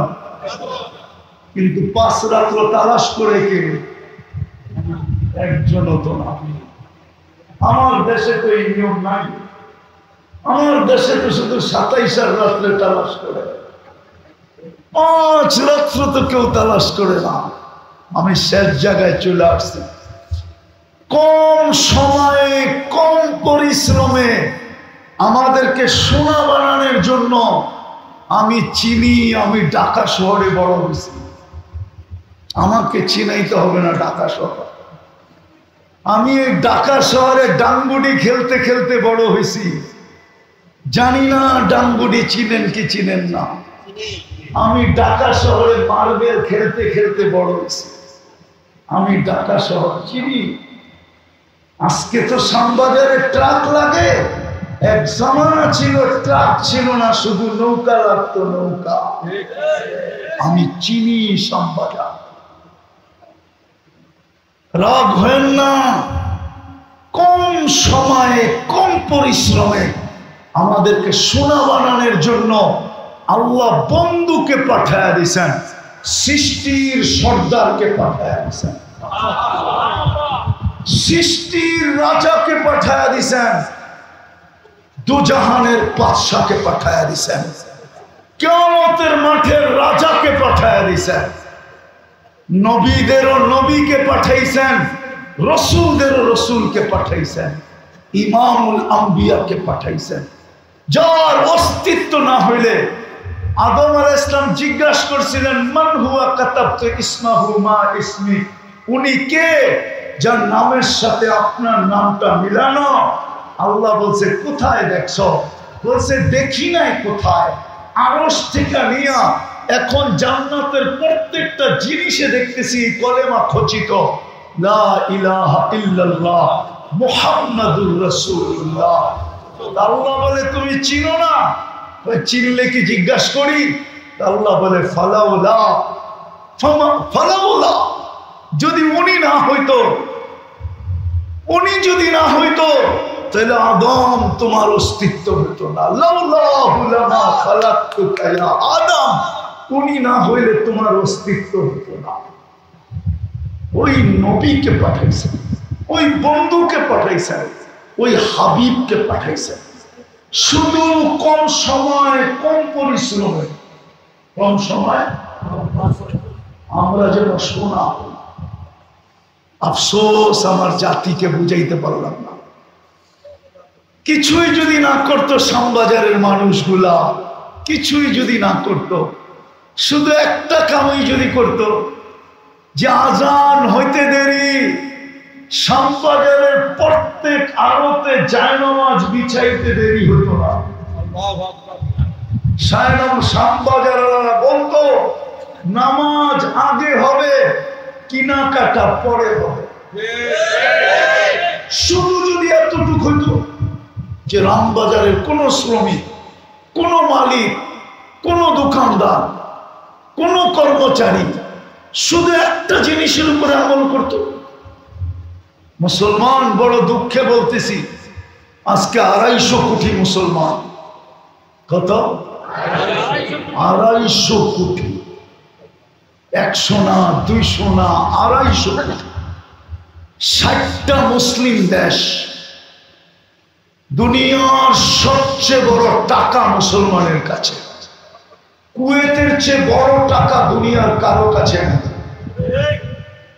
কিন্তু 5 রাত্র তালাশ করে কে? একজনও তো না। আমার দেশে তো এই নিয়ম নাই। আমার দেশে তো শুধু 27 রাত্রে তালাশ করে, 5 রাত্র তো কেউ তালাশ করে না। আমি শেষ জায়গায় চলে আসছি। কম সময়ে, কম পরিশ্রমে আমাদেরকে সোনা বানানোর জন্য আমি চিনি। আমি ঢাকা শহরে বড় হয়েছি, আমাকে চিনাইতে হবে না ঢাকা শহর। আমি এই ঢাকা শহরে ডাঙ্গুডি খেলতে খেলতে বড় হয়েছি। জানি না ডাঙ্গুডি চিনেন কি চিনেন না। আমি ঢাকা শহরে মার্বেল খেলতে খেলতে বড় হয়েছি। আমি ঢাকা শহর চিনি। আজকে তো শ্যামবাজারে ট্রাক লাগে, এক জামানা ছিল ট্রাক ছিল না, শুধু নৌকা লাগতো, নৌকা। আমি চিনি শ্যামবাজার। রাগ হয় না। কম সময়ে, কম পরিশ্রমে আমাদেরকে সোনা বানানোর জন্য আল্লাহ বন্ধুকে পাঠায়া দিয়েছেন, সৃষ্টির সর্দারকে পাঠায়া দিয়েছেন, সৃষ্টির রাজাকে পাঠায়া দিয়েছেন, দুজাহানের বাদশাকে পাঠায়া দিয়েছেন, কিয়ামতের মাঠের রাজাকে পাঠায়া দিয়েছেন, নবীদেরও নবীকে পাঠাইছেন, রসুলদেরও রসুলকে পাঠাইছেন, ইমামুল আম্বিয়াকে পাঠাইছেন। যার অস্তিত্ব না হইলে আদম আলাইহিস সালাম জিজ্ঞাসা করছিলেন, মান হুয়া কাতাবতু ইসমাহু মা ইসমি, উনি কে যার নামের সাথে আপনার নামটা মিলানো? আল্লাহ বলছে, কোথায় দেখছো? বলছে দেখি নাই কোথায়, আরশ থেকে নিয়া এখন জান্নাতের প্রত্যেকটা জিনিসে দেখতেছি কলেমা খচিত, লা ইলাহা ইল্লাল্লাহ মুহাম্মাদুর রাসূলুল্লাহ। আল্লাহ বলে তুমি চিনো না? চিনলে কি জিজ্ঞাসা করি? আল্লাহ বলে ফালাউলা, ফালাউলা, যদি উনি না হইতো, উনি যদি না হইতো তাহলে আদম তোমার অস্তিত্ব হইতো না। লাউলাহু লামা খালাকতুকা ইয়া আদম, উনি না হইলে তোমার অস্তিত্ব হইতো না। ওই নবীকে পাঠাইছেন, ওই বন্ধুকে পাঠাইছেন, ওই হাবিবকে পাঠাইছেন, শুধু কম সময় কম পরিশ্রমে, কম সময় আমরা যেন শোনা। আফসোস আমার জাতিকে বুঝাইতে পারলাম না। কিছুই যদি না করতো শ্যামবাজারের মানুষগুলা, কিছুই যদি না করতো, শুধু একটা কামই যদি করতো, যে আজান হইতে দেরি শ্যামবাজারের প্রত্যেক আড়তে জায়নামাজ বিছাইতে দেরি হতো না। শ্যামবাজারেরা বলতো নামাজ আগে হবে, কিনাকাটা পরে হবে। শুধু যদি এতটুকু হইতো যে রামবাজারের কোন শ্রমিক, কোন মালিক, কোন দোকানদার, কোন কর্মচারী শুধু একটা জিনিসের উপরে আমল করত। মুসলমান, বড় দুঃখে বলতেছি, আজকে 250 কোটি মুসলমান। কত? 250 কোটি। 100 না, 200 না, 250 কোটি। 60টা মুসলিম দেশ। দুনিয়ার সবচেয়ে বড় টাকা মুসলমানের কাছে। কুয়েতের চেয়ে বড় টাকা দুনিয়ার কারো কাছে নেই।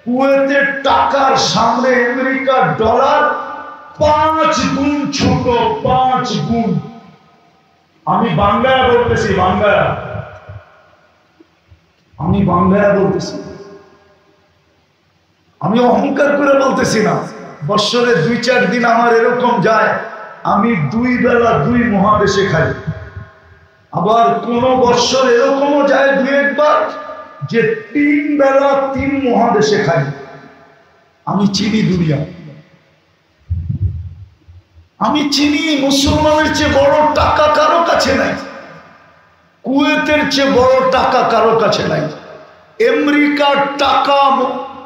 কুয়েতের টাকার সামনে আমেরিকার ডলার 5 গুণ ছোট, 5 গুণ। আমি বাংলায় বলতেছি, বাংলায়, আমি বাংলায় বলতেছি, আমি অহংকার করে বলতেছি না। বৎসরে 2-4 দিন আমার এরকম যায়, আমি 2 বেলা 2 মহাদেশে খাই। আবার কোন বৎসর এরকমও যায় 2-1 বার যে 3 বেলা 3 মহাদেশে খাই। আমি চিনি দুনিয়া, আমি চিনি মুসলমানের চেয়ে বড় টাকা কারো কাছে নাই। কুয়েতের চেয়ে বড় টাকা কারো কাছে নাই। আমেরিকার টাকা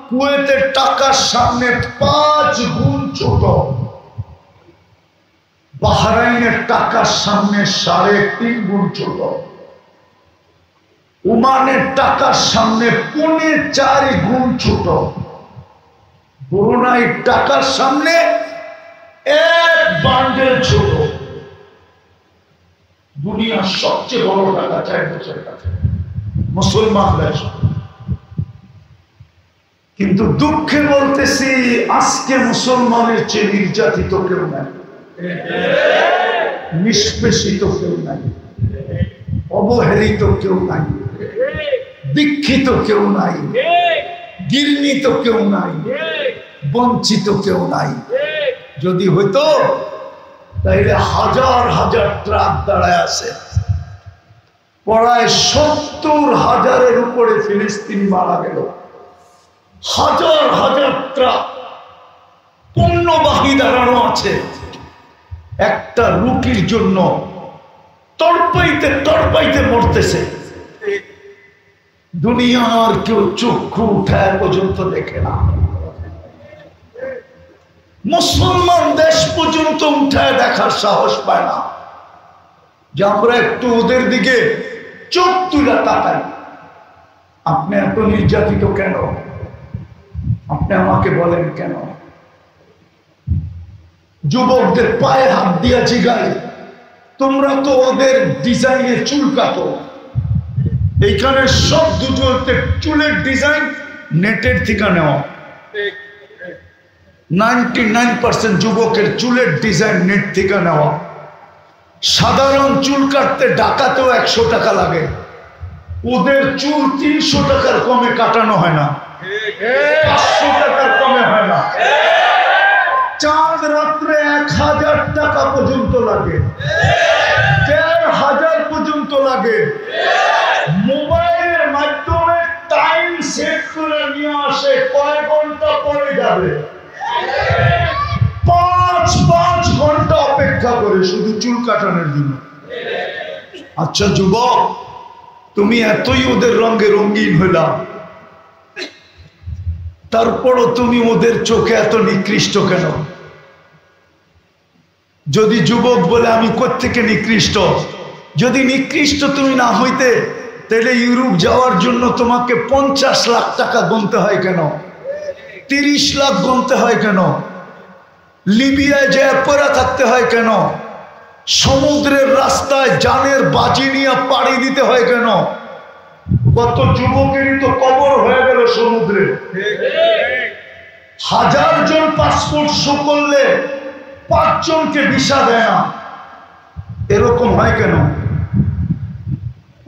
কুয়েতের টাকার সামনে 5 গুণ ছোট। বাহরাইনের টাকার সামনে 3.5 গুণ ছোট। ওমানের টাকার সামনে 4.5 গুণ ছোট। ব্রুনাইয়ের টাকার সামনে 1 বান্ডেল ছোট। দুনিয়ার সবচেয়ে বড় টাকা 4 বছরের কাছে মুসলমান দেশ। কিন্তু দুঃখে বলতেছি, আজকে মুসলমানের চেয়ে নির্যাতিত কেউ নাই, নিষ্পেষিত কেউ নাই, অবহেলিত কেউ নাই, দীক্ষিত কেউ নাই, ঘৃণিত কেউ নাই, বঞ্চিত কেউ নাই। যদি হইতো তাইলে হাজার হাজার ট্রাক দাঁড়ায় আছে, প্রায় 70,000-এর উপরে ফিলিস্তিন মারা গেল। হাজার হাজার ট্রাক পণ্যবাহী দাঁড়ানো আছে একটা রুটির জন্য, তড়পাইতে তড়পাইতে মরতেছে। দুনিয়ার কেউ চক্ষু উঠায় পর্যন্ত দেখে না। মুসলমান দেশ পর্যন্ত উঠায় দেখার সাহস পায় না যে আমরা একটু ওদের দিকে চোখ তুলে তাকাই। আপনি এত নির্যাতিত কেন? আপনি আমাকে বলেন কেন? যুবকদের পায়ে হাত দিয়া জিগাই, তোমরা তো ওদের ডিজাইনে চুল কাটো। এইখানে সব দুজনের চুলের ডিজাইন নেটের থেকে নেওয়া। 99% যুবকের চুলের ডিজাইন নেট থেকে নেওয়া। সাধারণ চুল কাটতে ঢাকাতেও 100 টাকা লাগে, ওদের চুল 300 টাকার কমে কাটানো হয় না, 500 টাকার কমে হয় না। চাঁদ রাত্রে 1000 টাকা পর্যন্ত লাগে। 1000 পর্যন্ত লাগে। মোবাইলের মাধ্যমে টাইম সেট করে নিয়ে আসে, কয় ঘন্টা পরে যাবে। 5 ঘন্টা অপেক্ষা করে শুধু চুল কাটানোর জন্য। আচ্ছা যুবক, তুমি এতই ওদের রঙে রঙিন হইলা, তারপরও তুমি ওদের চোখে এত নিকৃষ্ট কেন? যদি যুবক বলে আমি কোত্থেকে নিকৃষ্ট, যদি নিকৃষ্ট তুমি না হইতে তাহলে ইউরোপ যাওয়ার জন্য তোমাকে 50 লাখ টাকা গুনতে হয় কেন? 30 লাখ গুনতে হয় কেন? লিবিয়ায় যে পড়ে থাকতে হয় কেন? সমুদ্রের রাস্তায় জানের বাজি নিয়ে পাড়ি দিতে হয় কেন? কত যুবকেরই তো কবর হয়ে গেল সমুদ্রে। 1000 জন পাসপোর্ট শো করলে 5 জনকে ভিসা দেয় না, এরকম হয় কেন?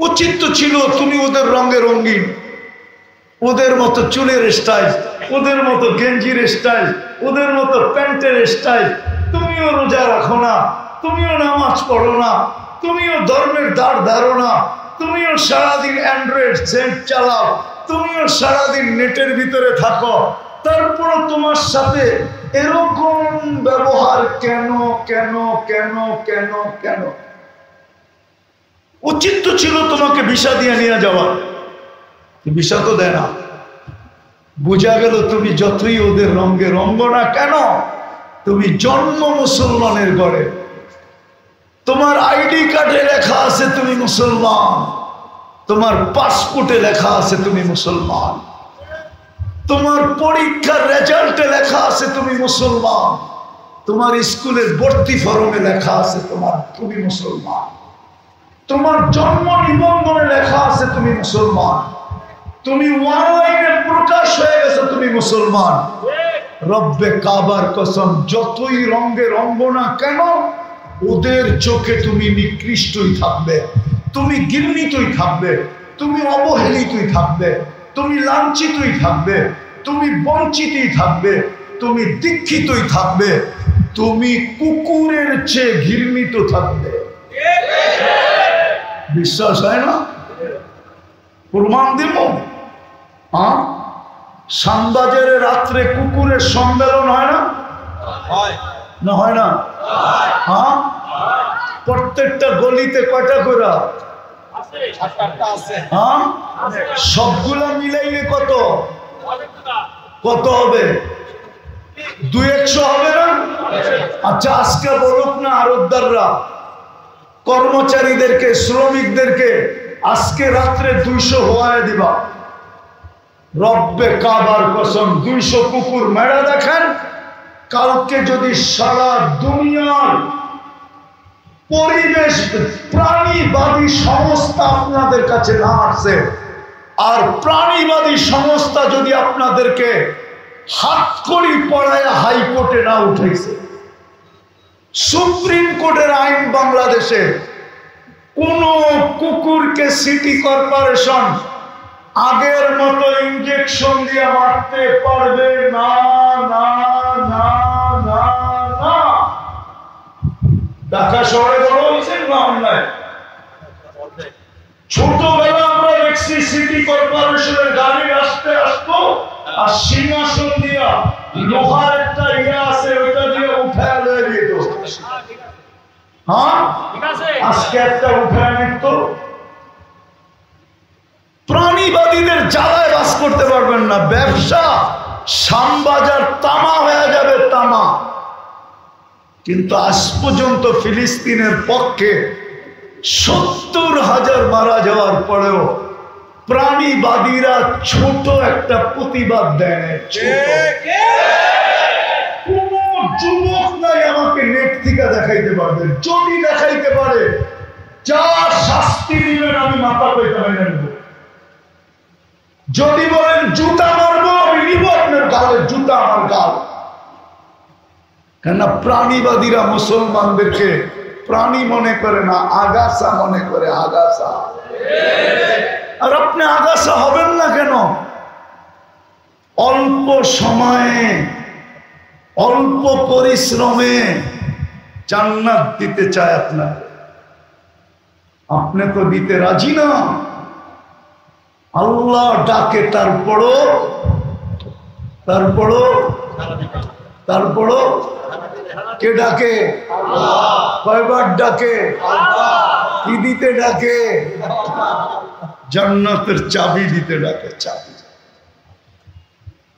উচিত তো ছিল তুমি ওদের রঙে রঙিন, ওদের মতো চুলের স্টাইল, ওদের মতো গেঞ্জির স্টাইল, ওদের মতো প্যান্টের স্টাইল। তুমিও রোজা রাখো না, তুমিও নামাজ পড়ো না, তুমিও ধর্মের দাঁড় ধারো না, তুমিও সারাদিন অ্যান্ড্রয়েড সেট চালাও, তুমিও সারাদিন নেটের ভিতরে থাকো, তারপর তোমার সাথে এরকম ব্যবহার কেন কেন কেন কেন কেন? উচিত তো ছিল তোমাকে ভিসা দিয়ে নিয়ে যাওয়া, ভিসা তো দেয় না। বোঝা গেল তুমি যতই ওদের রঙে রঙ্গ না কেন, তুমি জন্ম মুসলমানের ঘরে, তোমার আইডি কার্ডে লেখা আছে তুমি মুসলমান, তোমার পাসপোর্টে লেখা আছে তুমি মুসলমান, তোমার পরীক্ষার রেজাল্টে লেখা আছে তুমি মুসলমান, তোমার স্কুলের ভর্তি ফরমে লেখা আছে তুমি মুসলমান, তোমার জন্ম নিবন্ধনে লেখা আছে তুমি মুসলমান, তুমি অনলাইনে প্রকাশ হয়ে গেছে তুমি মুসলমান। রব্বে কাবার কসম, যতই রঙে রঙ্গ না কেন, ওদের চোখে তুমি নিকৃষ্টই থাকবে, তুমি ঘৃণিতই থাকবে, তুমি অবহেলিতই থাকবে, তুমি লাঞ্ছিতই থাকবে, তুমি বঞ্চিতই থাকবে, তুমি দীক্ষিতই থাকবে, তুমি কুকুরের চেয়ে ঘৃণিত থাকবে। বিশ্বাস হয় না? প্রমাণ দিব। শ্যামবাজারে রাত্রে কুকুরের সম্মেলন হয় না? না হয় না? হ্যাঁ, প্রত্যেকটা গলিতে কয়টা করে? হ্যাঁ, সবগুলা মিলাইলে কত কত হবে? 200 হবে না? আচ্ছা আজকে বলুক না আরবদাররা কর্মচারীদেরকে, শ্রমিকদেরকে আজকে রাত্রে 200 হওয়ায় দিবা। রব্বে কাবার কসম 200 কুকুর মেরা দেখেন। কালকে যদি সারা দুনিয়ার পরিবেশ প্রাণীবাদী সংস্থা আপনাদের কাছে না আসে, আর প্রাণীবাদী সংস্থা যদি আপনাদেরকে হাতকড়ি পড়ায় হাইকোর্টে না উঠেছে, সুপ্রিম কোর্টের আইন বাংলাদেশে কোন কুকুরকে সিটি কর্পোরেশন আগের মতো ইনজেকশন দিয়ে মারতে পারবে না, না না না না। ঢাকা শহরে বড় হয়েছেন না অনলাইন? ছোটবেলা আমরা দেখছি সিটি কর্পোরেশনের গাড়ি আসতে আসতো আর সিংহাসন দিয়া লোহার একটা ইয়ে আছে ওইটা দিয়ে উঠায় লয়ে দিত। হ্যাঁ, আজকে একটা উঠায় নিত। প্রাণীবাদীদের জ্বালায় বাস করতে পারবেন না। ব্যবসা শ্যামবাজার তামা হয়ে যাবে, তামা। কিন্তু আজ পর্যন্ত ফিলিস্তিনের পক্ষে 70,000 মারা যাওয়ার পরেও প্রাণীবাদীরা ছোট একটা প্রতিবাদ দেয়। কোন যুবক নাই আমাকে নেট থেকে দেখাইতে পারবে। যদি দেখাইতে পারে, যা শাস্তি দিবেন আমি মাথা পেতে হয় নেব। যদি বলেন জুতা মারবো, আমি নিব আপনার গালের জুতা, আমার গাল। কেন প্রাণীবাদীরা মুসলমানদেরকে প্রাণী মনে করে না, আগাছা মনে করে। আগাছা। আর আপনি আগাছা হবেন না কেন? অল্প সময়ে অল্প পরিশ্রমে জান্নাত দিতে চায় আপনার। আপনি তো দিতে রাজি না। আল্লাহ ডাকে, তারপরও কে ডাকে? কয়বার ডাকে? কি দিতে ডাকে? জান্নাতের চাবি দিতে ডাকে। চাবি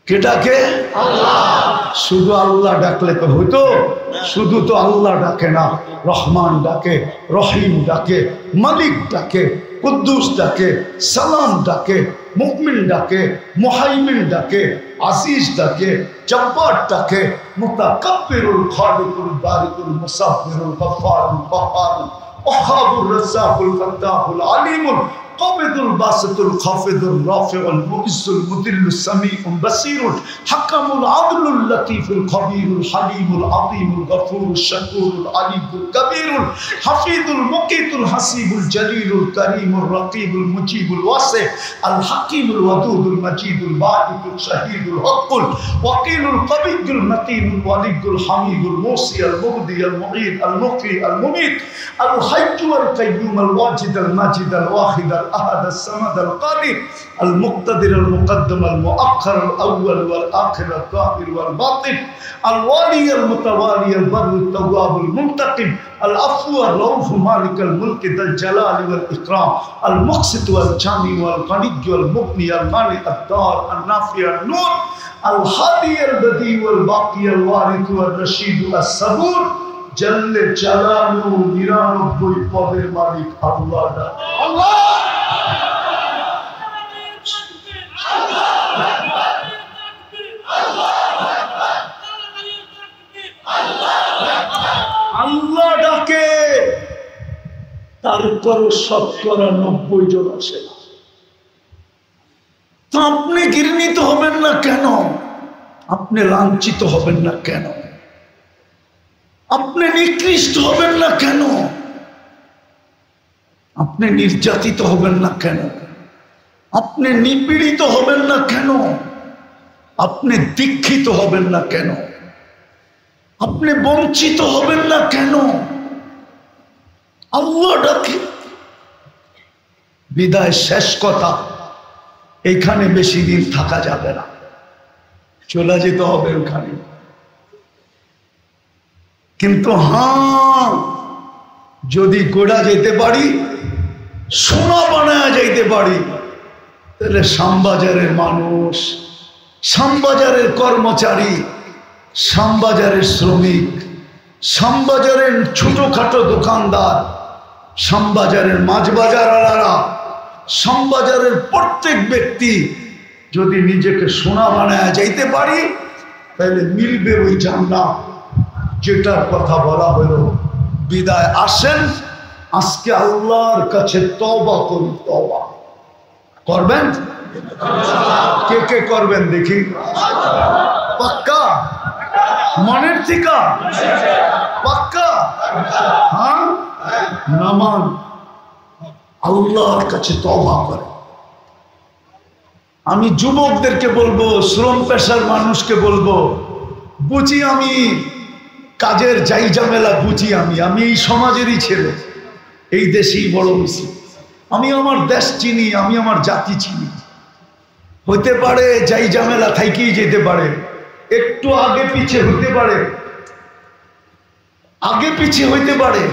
কে ডাকে? শুধু আল্লাহ ডাকলে তো হইতো? শুধু তো আল্লাহ ডাকে না, রহমান ডাকে, রহিম ডাকে, মালিক ডাকে, কুদ্দুস ডাকে, সালাম ডাকে, মুমিন ডাকে, মুহাইমিন ডাকে, আজিজ ডাকে, জব্বার ডাকে, মুতাকাব্বিরুল খালিকুল বারিকুল মুসাব্বিরুল গফফারুল কাহ্হারুল ওয়াহাবুর রাজ্জাকুল ফাত্তাহুল আলিমুল قابض الباسط الخافض الرافع المؤز المذل السميع البصير حكم العدل اللطيف الخبير الحليم العظيم الغفور الشكور العليم الكبير الحفيظ المقيت الحسيب الجليل الكريم الرقيب المجيب الواسع الحكيم الودود المجيد الباعث الشهيد الحق الوكيل القوي المتين الولي الحميد الموصي المبدي المعيد المحيي المميت الحي القيوم الواجد الماجد الواحد الأحد الصمد القادر المقتدر المقدم المؤخر الأول والآخر الظاهر والباطن الوالي المتوالي البر التواب المنتقم العفو الرؤوف مالك الملك ذا الجلال والإكرام المقسط والجامع والغني والمغني المانع الدار النافع النور الهادي البديع والباقي الوارث والرشيد الصبور جل جلاله 99 পদের মালিক আল্লাহ। আল্লাহ ডাকে, তারপর 90 জন আসে। তো আপনি ঘৃণিত হবেন না কেন? আপনি লাঞ্ছিত হবেন না কেন? আপনি নিকৃষ্ট হবেন না কেন? আপনি নির্যাতিত হবেন না কেন? আপনি নিপীড়িত হবেন না কেন? আপনি দীক্ষিত হবেন না কেন? আপনি বঞ্চিত হবেন না কেন? আল্লাহ ডাকে। বিদায় শেষ কথা, এখানে বেশি দিন থাকা যাবে না, চলে যেতে হবে ওখানে। কিন্তু যদি গোড়া যেতে পারি, সোনা বানায় যাইতে পারি, তাহলে শ্যামবাজারের মানুষ, শ্যামবাজারের কর্মচারী, শ্যামবাজারের শ্রমিক, শ্যামবাজারের ছোটখাটো দোকানদার, শ্যামবাজারের মাছবাজারওয়ালারা, শ্যামবাজারের প্রত্যেক ব্যক্তি যদি নিজেকে সোনা বানায় যাইতে পারি, তাহলে মিলবে ওই জান্নাত যেটার কথা বলা হলো। বিদায় আসেন, আজকে আল্লাহর কাছে তওবা করি। তওবা করবেন? কে কে করবেন দেখি? পাক্কা? মনের থেকে পাক্কা? হ্যাঁ, নামান আল্লাহর কাছে তওবা করে। আমি যুবকদেরকে বলবো, শ্রম পেশার মানুষকে বলবো, বুঝি আমি কাজের যাই ঝামেলা বুঝি। আমি এই সমাজেরই ছেলে, এই দেশেই বড় হয়েছি। আমি আমার দেশ চিনি, আমি আমার জাতি চিনি। হতে পারে যাই ঝামেলা থাইকেই যেতে পারে, একটু আগে পিছে হতে পারে, আগে পিছে হইতে পারে,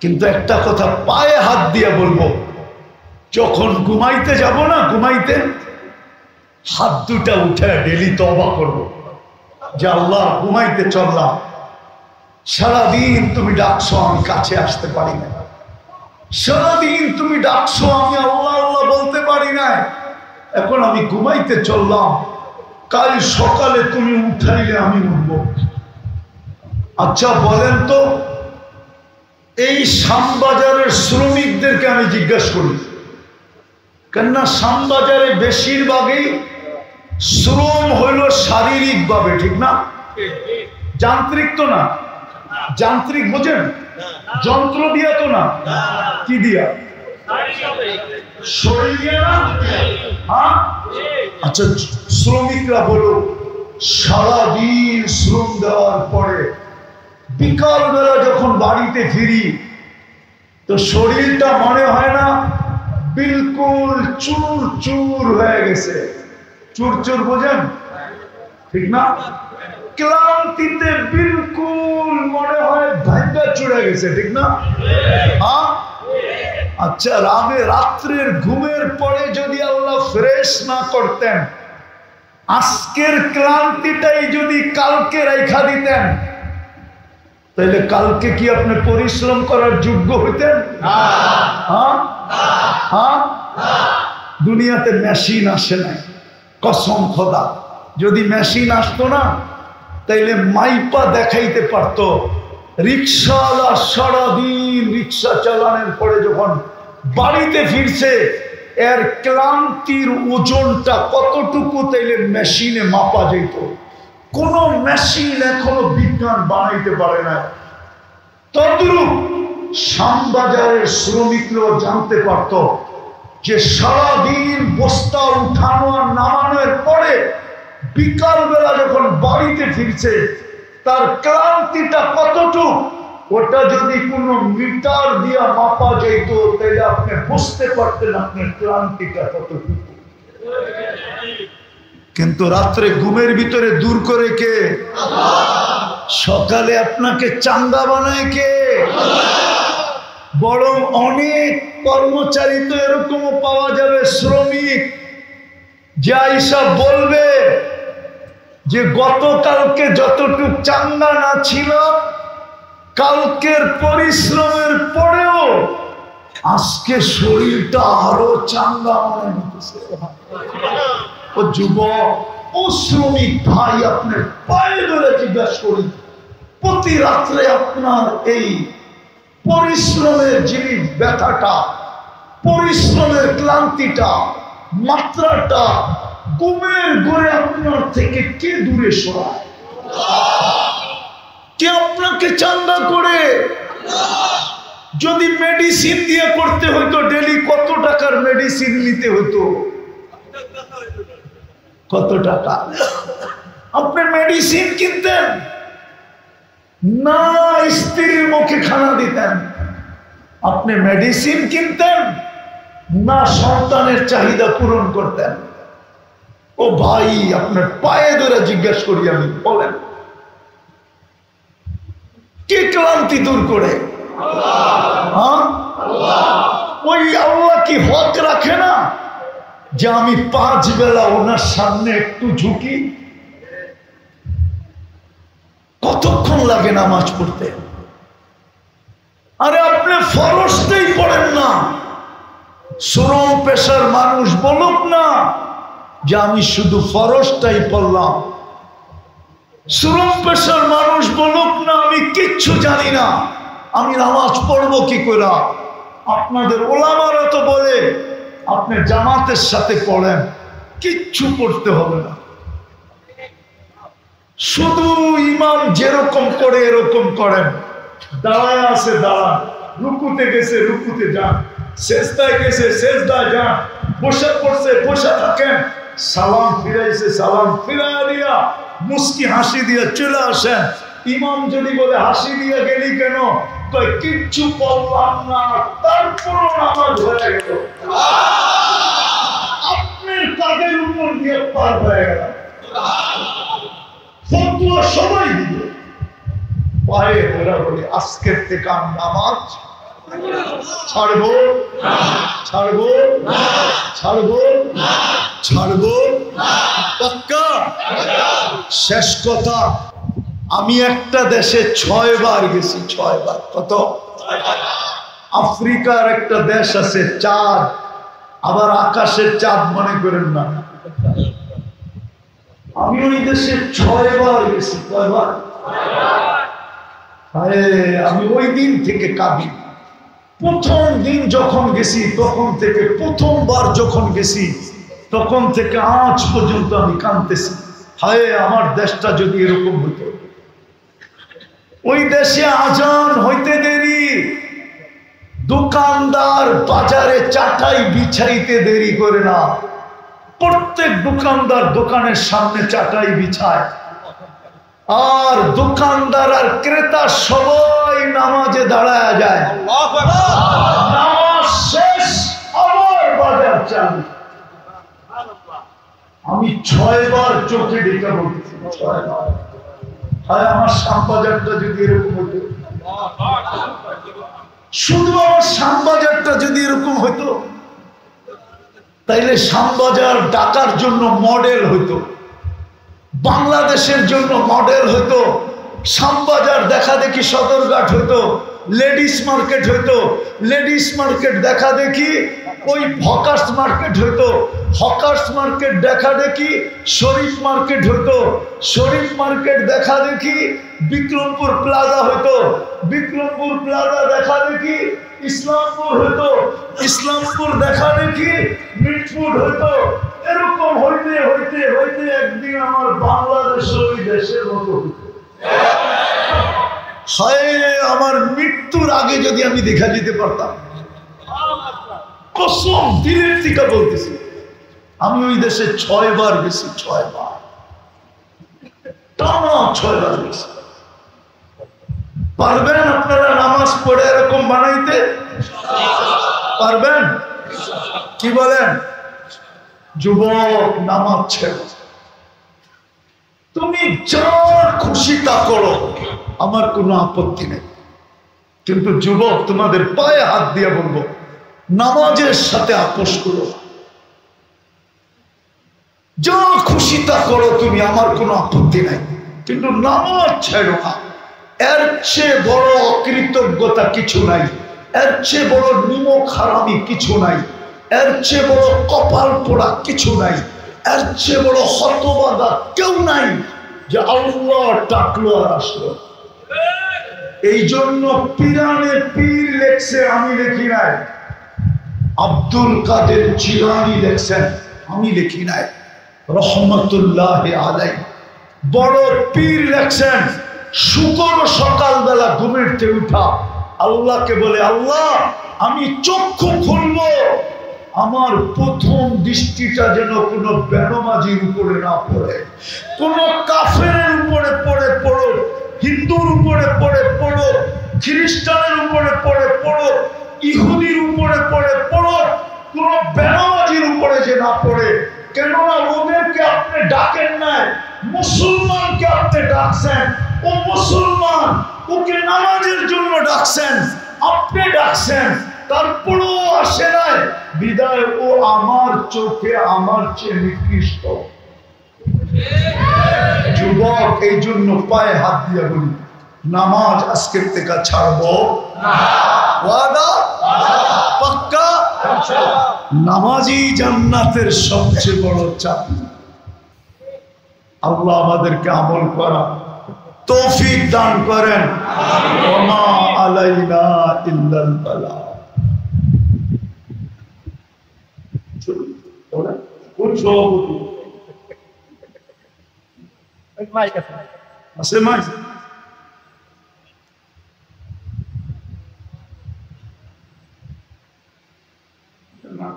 কিন্তু একটা কথা পায়ে হাত দিয়ে বলবো, যখন ঘুমাইতে যাব না, ঘুমাইতে হাত দুটা উঠে ডেলি তওবা করবো যে আল্লাহ ঘুমাইতে চললাম, সারাদিন তুমি ডাকছো, আমি কাছে আসতে পারি না। সারাদিন তুমি ডাকছো, আমি আল্লাহ আল্লাহ বলতে পারি না। এখন আমি ঘুমাইতে চললাম, কাল সকালে তুমি উঠাইলে আমি উঠবো। আচ্ছা বলেন তো, এই শ্যামবাজারের শ্রমিকদেরকে আমি জিজ্ঞাসা করি, কেননা শ্যামবাজারে বেশিরভাগই শ্রম হইল শারীরিক ভাবে, ঠিক না? যান্ত্রিক তো না। যান্ত্রিক বোঝেন? যন্ত্র দিয়া তো না, কি দিয়া? শরীর দিয়া না? হ্যাঁ, আচ্ছা শ্রমিকরা বলো, সারাদিন শ্রম দেওয়ার পরে বিকাল বেলা যখন বাড়িতে ফিরি, তো শরীরটা মনে হয় না বিলকুল চুর চুর হয়ে গেছে। চুর চুর বোঝেন, ঠিক না? ক্লান্তিতে বিলকুল মনে হয় ভাঙ্গা চুড়ে গেছে, ঠিক না? হ্যাঁ, আচ্ছা, রাত্রের ঘুমের পরে যদি আল্লাহ ফ্রেশ না করতেন, আজকের ক্লান্তিটাই যদি কালকে রেখা দিতেন, তাহলে কালকে কি আপনি পরিশ্রম করার যোগ্য হইতেন? হ্যাঁ, হ্যাঁ, দুনিয়াতে মেশিন আসে নাই, কসম খোদা। যদি মেশিন আসতো না, তাইলে মাইপা দেখাইতে পারতো রিক্সাওয়ালা সারাদিন রিক্সা চালানোর পরে যখন বাড়িতে ফিরছে এর ক্লান্তির ওজনটা কতটুকু, তাইলে মেশিনে মাপা যেত। কোন মেশিন এখনো বিজ্ঞান বানাইতে পারে না। তদ্রূপ শ্যামবাজারের শ্রমিকরাও জানতে পারত যে সারাদিন বস্তা উঠানো আর নামানোর পরে বিকালবেলা যখন বাড়িতে ফিরছে তার ক্লান্তিটা কতটুকু, ওটা যদি কোনো মিটার দিয়ে মাপা যেত তাহলে আপনি বুঝতে পারতেন আপনার ক্লান্তিটা কতটুকু। কিন্তু রাত্রে ঘুমের ভিতরে দূর করে কে? সকালে আপনাকে চাঙ্গা বানায় কে? বরং অনেক কর্মচারী তো এরকমও পাওয়া যাবে, শ্রমিক, যে আইসা বলবে যে গতকালকে যতটুকু চাঙ্গা না ছিল, কালকের পরিশ্রমের পরেও আজকে শরীরটা আরো চাঙ্গা মনে হচ্ছে। ও যুবক, ও শ্রমিক ভাই, আপনার পায়ে ধরে জিজ্ঞাসা করি, প্রতি রাত্রে আপনার এই পরিশ্রমের যিনি ব্যথাটা, পরিশ্রমের ক্লান্তিটা, মাত্রাটা ঘুমের ঘরে আপনার থেকে কে দূরে সরায়? কে আপনাকে চাঙ্গা করে? যদি মেডিসিন দিয়ে করতে হতো, ডেলি কত টাকার মেডিসিন নিতে হতো? কত টাকা? আপনি মেডিসিন কিনতেন না স্ত্রীর মুখে খানা দিতেন? আপনি মেডিসিন কিনতেন না সন্তানের চাহিদা পূরণ করতেন? ও ভাই, আপনার পায়ে ধরে জিজ্ঞাসা করি আমি, বলেন কে ক্লান্তি দূর করে? হ্যাঁ, ওই আল্লাহ কি হক রাখে না যে আমি 5 বেলা ওনার সামনে একটু ঝুঁকি? কতক্ষণ লাগে নামাজ পড়তে? আরে আপনি ফরজটাই পড়েন না। শ্রম পেশার মানুষ বলুক না যে আমি শুধু ফরজটাই পড়লাম। শ্রম পেশার মানুষ বলুক না আমি কিচ্ছু জানি না, আমি নামাজ পড়বো কি করে। আপনাদের ওলামারা তো বলে আপনি জামাতের সাথে পড়েন, কিচ্ছু পড়তে হবে না, শুধু ইমাম যেরকম করে এরকম করেন। দাঁড়ায় আছে দাঁড়ান, রুকুতে গেছে রুকুতে যান, সেজদায় গেছে সেজদায় যান, বসে পড়ছে বসে থাকেন, সালাম ফিরাইছে সালাম ফিরাই দিয়া মুস্কি হাসি দিয়ে চলে আসেন। ইমাম যদি বলে হাসি দিয়ে গেলি কেন, কিচ্ছু বললাম না, তারপর নামাজ হয়ে গেল, আপনার কাদের উপর দিয়ে পার হয়ে গেল। ফতোয়া সবাই দিবে, পায়ে ধরা বলে আজকের থেকে আমি নামাজ ছাড়বো ছাড়বো ছাড়বো ছাড়বো পাক্কা। শেষ কথা, আমি একটা দেশে 6 বার গেছি, 6 বার। কত? আফ্রিকার একটা দেশ আছে চাঁদ, আবার আকাশের চাঁদ মনে করেন না, আমি ওই দেশে 6 বার গেছি। কয়বার? আমি ওই দিন থেকে কাঁদি। প্রথম দিন যখন গেছি তখন থেকে, প্রথমবার যখন গেছি তখন থেকে আজ পর্যন্ত আমি কাঁদতেছি, হায় আমার দেশটা যদি এরকম হতো। ওই দেশে আজান হইতে দেরি, দোকানদার বাজারে চাটাই বিছাইতে দেরি করে না, প্রত্যেক দোকানদার দোকানের সামনে চাটাই বিছায়, আর দোকানদার আর ক্রেতা সবাই নামাজে দাঁড়ায় যায়। আমি 6 বার চোখে দেখে বলতেছি 6 বার। হয় আমার শ্যামবাজারটা যদি এরকম হতো, শুধু আমার শ্যামবাজারটা যদি এরকম হতো, তাইলে শ্যামবাজার ঢাকার জন্য মডেল হতো, বাংলাদেশের জন্য মডেল হতো। শ্যামবাজার দেখা দেখি সদরঘাট হতো, লেডিস মার্কেট হতো, লেডিস মার্কেট দেখা দেখি ওই হকার্স মার্কেট হতো, হকার্স মার্কেট দেখা দেখি শরীফ মার্কেট হতো, শরীফ মার্কেট দেখা দেখি বিক্রমপুর প্লাজা হতো, বিক্রমপুর প্লাজা দেখা দেখি ইসলামপুর হতো, ইসলামপুর দেখা দেখি মিটফুড হতো। এরকম হইতে হইতে হইতে একদিন আমার বাংলাদেশ ওই দেশের মতো হতো। হায়, আমার মৃত্যুর আগে যদি আমি দেখা দিতে পারতাম, কসম দিলের থেকে বলতেছি, আমি ওই দেশে 6 বার গেছি, 6 বার, টানা 6 বার গেছি। পারবেন আপনারা নামাজ পড়ে এরকম বানাইতে? পারবেন? কি বলেন? যুবক, নামাজ ছেড়ো, তুমি যা খুশি তা করো, আমার কোনো আপত্তি নেই। কিন্তু যুবক, তোমাদের পায়ে হাত দিয়ে বলবো, নামাজের সাথে আপোষ করো। যা খুশি তা করো তুমি, আমার কোনো আপত্তি নাই, কিন্তু নামাজ ছেড়ো না। এর চেয়ে বড় অকৃতজ্ঞতা কিছু নাই, এর চেয়ে বড় নিমক হারামি কিছু নাই, এর চেয়ে বড় কপাল পোড়া কিছু নাই, এর চেয়ে বড় হতবাদা কেউ নাই যে আল্লাহ ডাকলো আর আসলো। এই জন্য পিরানে পীর লেখছে, আমি লিখি নাই। আব্দুল কাদের জিলানী লেখছেন, আমি লিখি নাই, রহমতুল্লাহ আলাইহি। বড় পীর লেখছেন, শুকর সকালবেলা ঘুমের থেকে উঠা আল্লাহকে বলে, আল্লাহ আমি চক্ষু খুলবো, আমার প্রথম দৃষ্টিটা যেন কোনো বেনমাজির উপরে না পড়ে, কোনো কাফেরের উপরে পড়ো, হিন্দুর উপরে পড়ো, খ্রিস্টানের উপরে পড়ো, ইহুদির উপরে পড়ো, কোনো বেনমাজির উপরে যে না পড়ে। কেননা ওদেরকে আপনি ডাকেন নাই, মুসলমানকে আপনি ডাকছেন, ও মুসলমান, ওকে নামাজের জন্য ডাকছেন, আপনি ডাকছেন, তারপরেও আসে নাই, বিদায় ও আমার চোখে আমার চেয়ে নিকৃষ্ট। যুবক, এই জন্য পায়ে হাত দিয়ে বলি, নামাজ আজকের থেকে ছাড়বো না। ওয়াদা? পাক্কা? নামাজই জান্নাতের সবচেয়ে বড় চাবি। আল্লাহ আমাদেরকে আমল করা তৌফিক দান করেন। ওমা আলাইনা ইল্লাল বালাগ। আছে মাইক? না,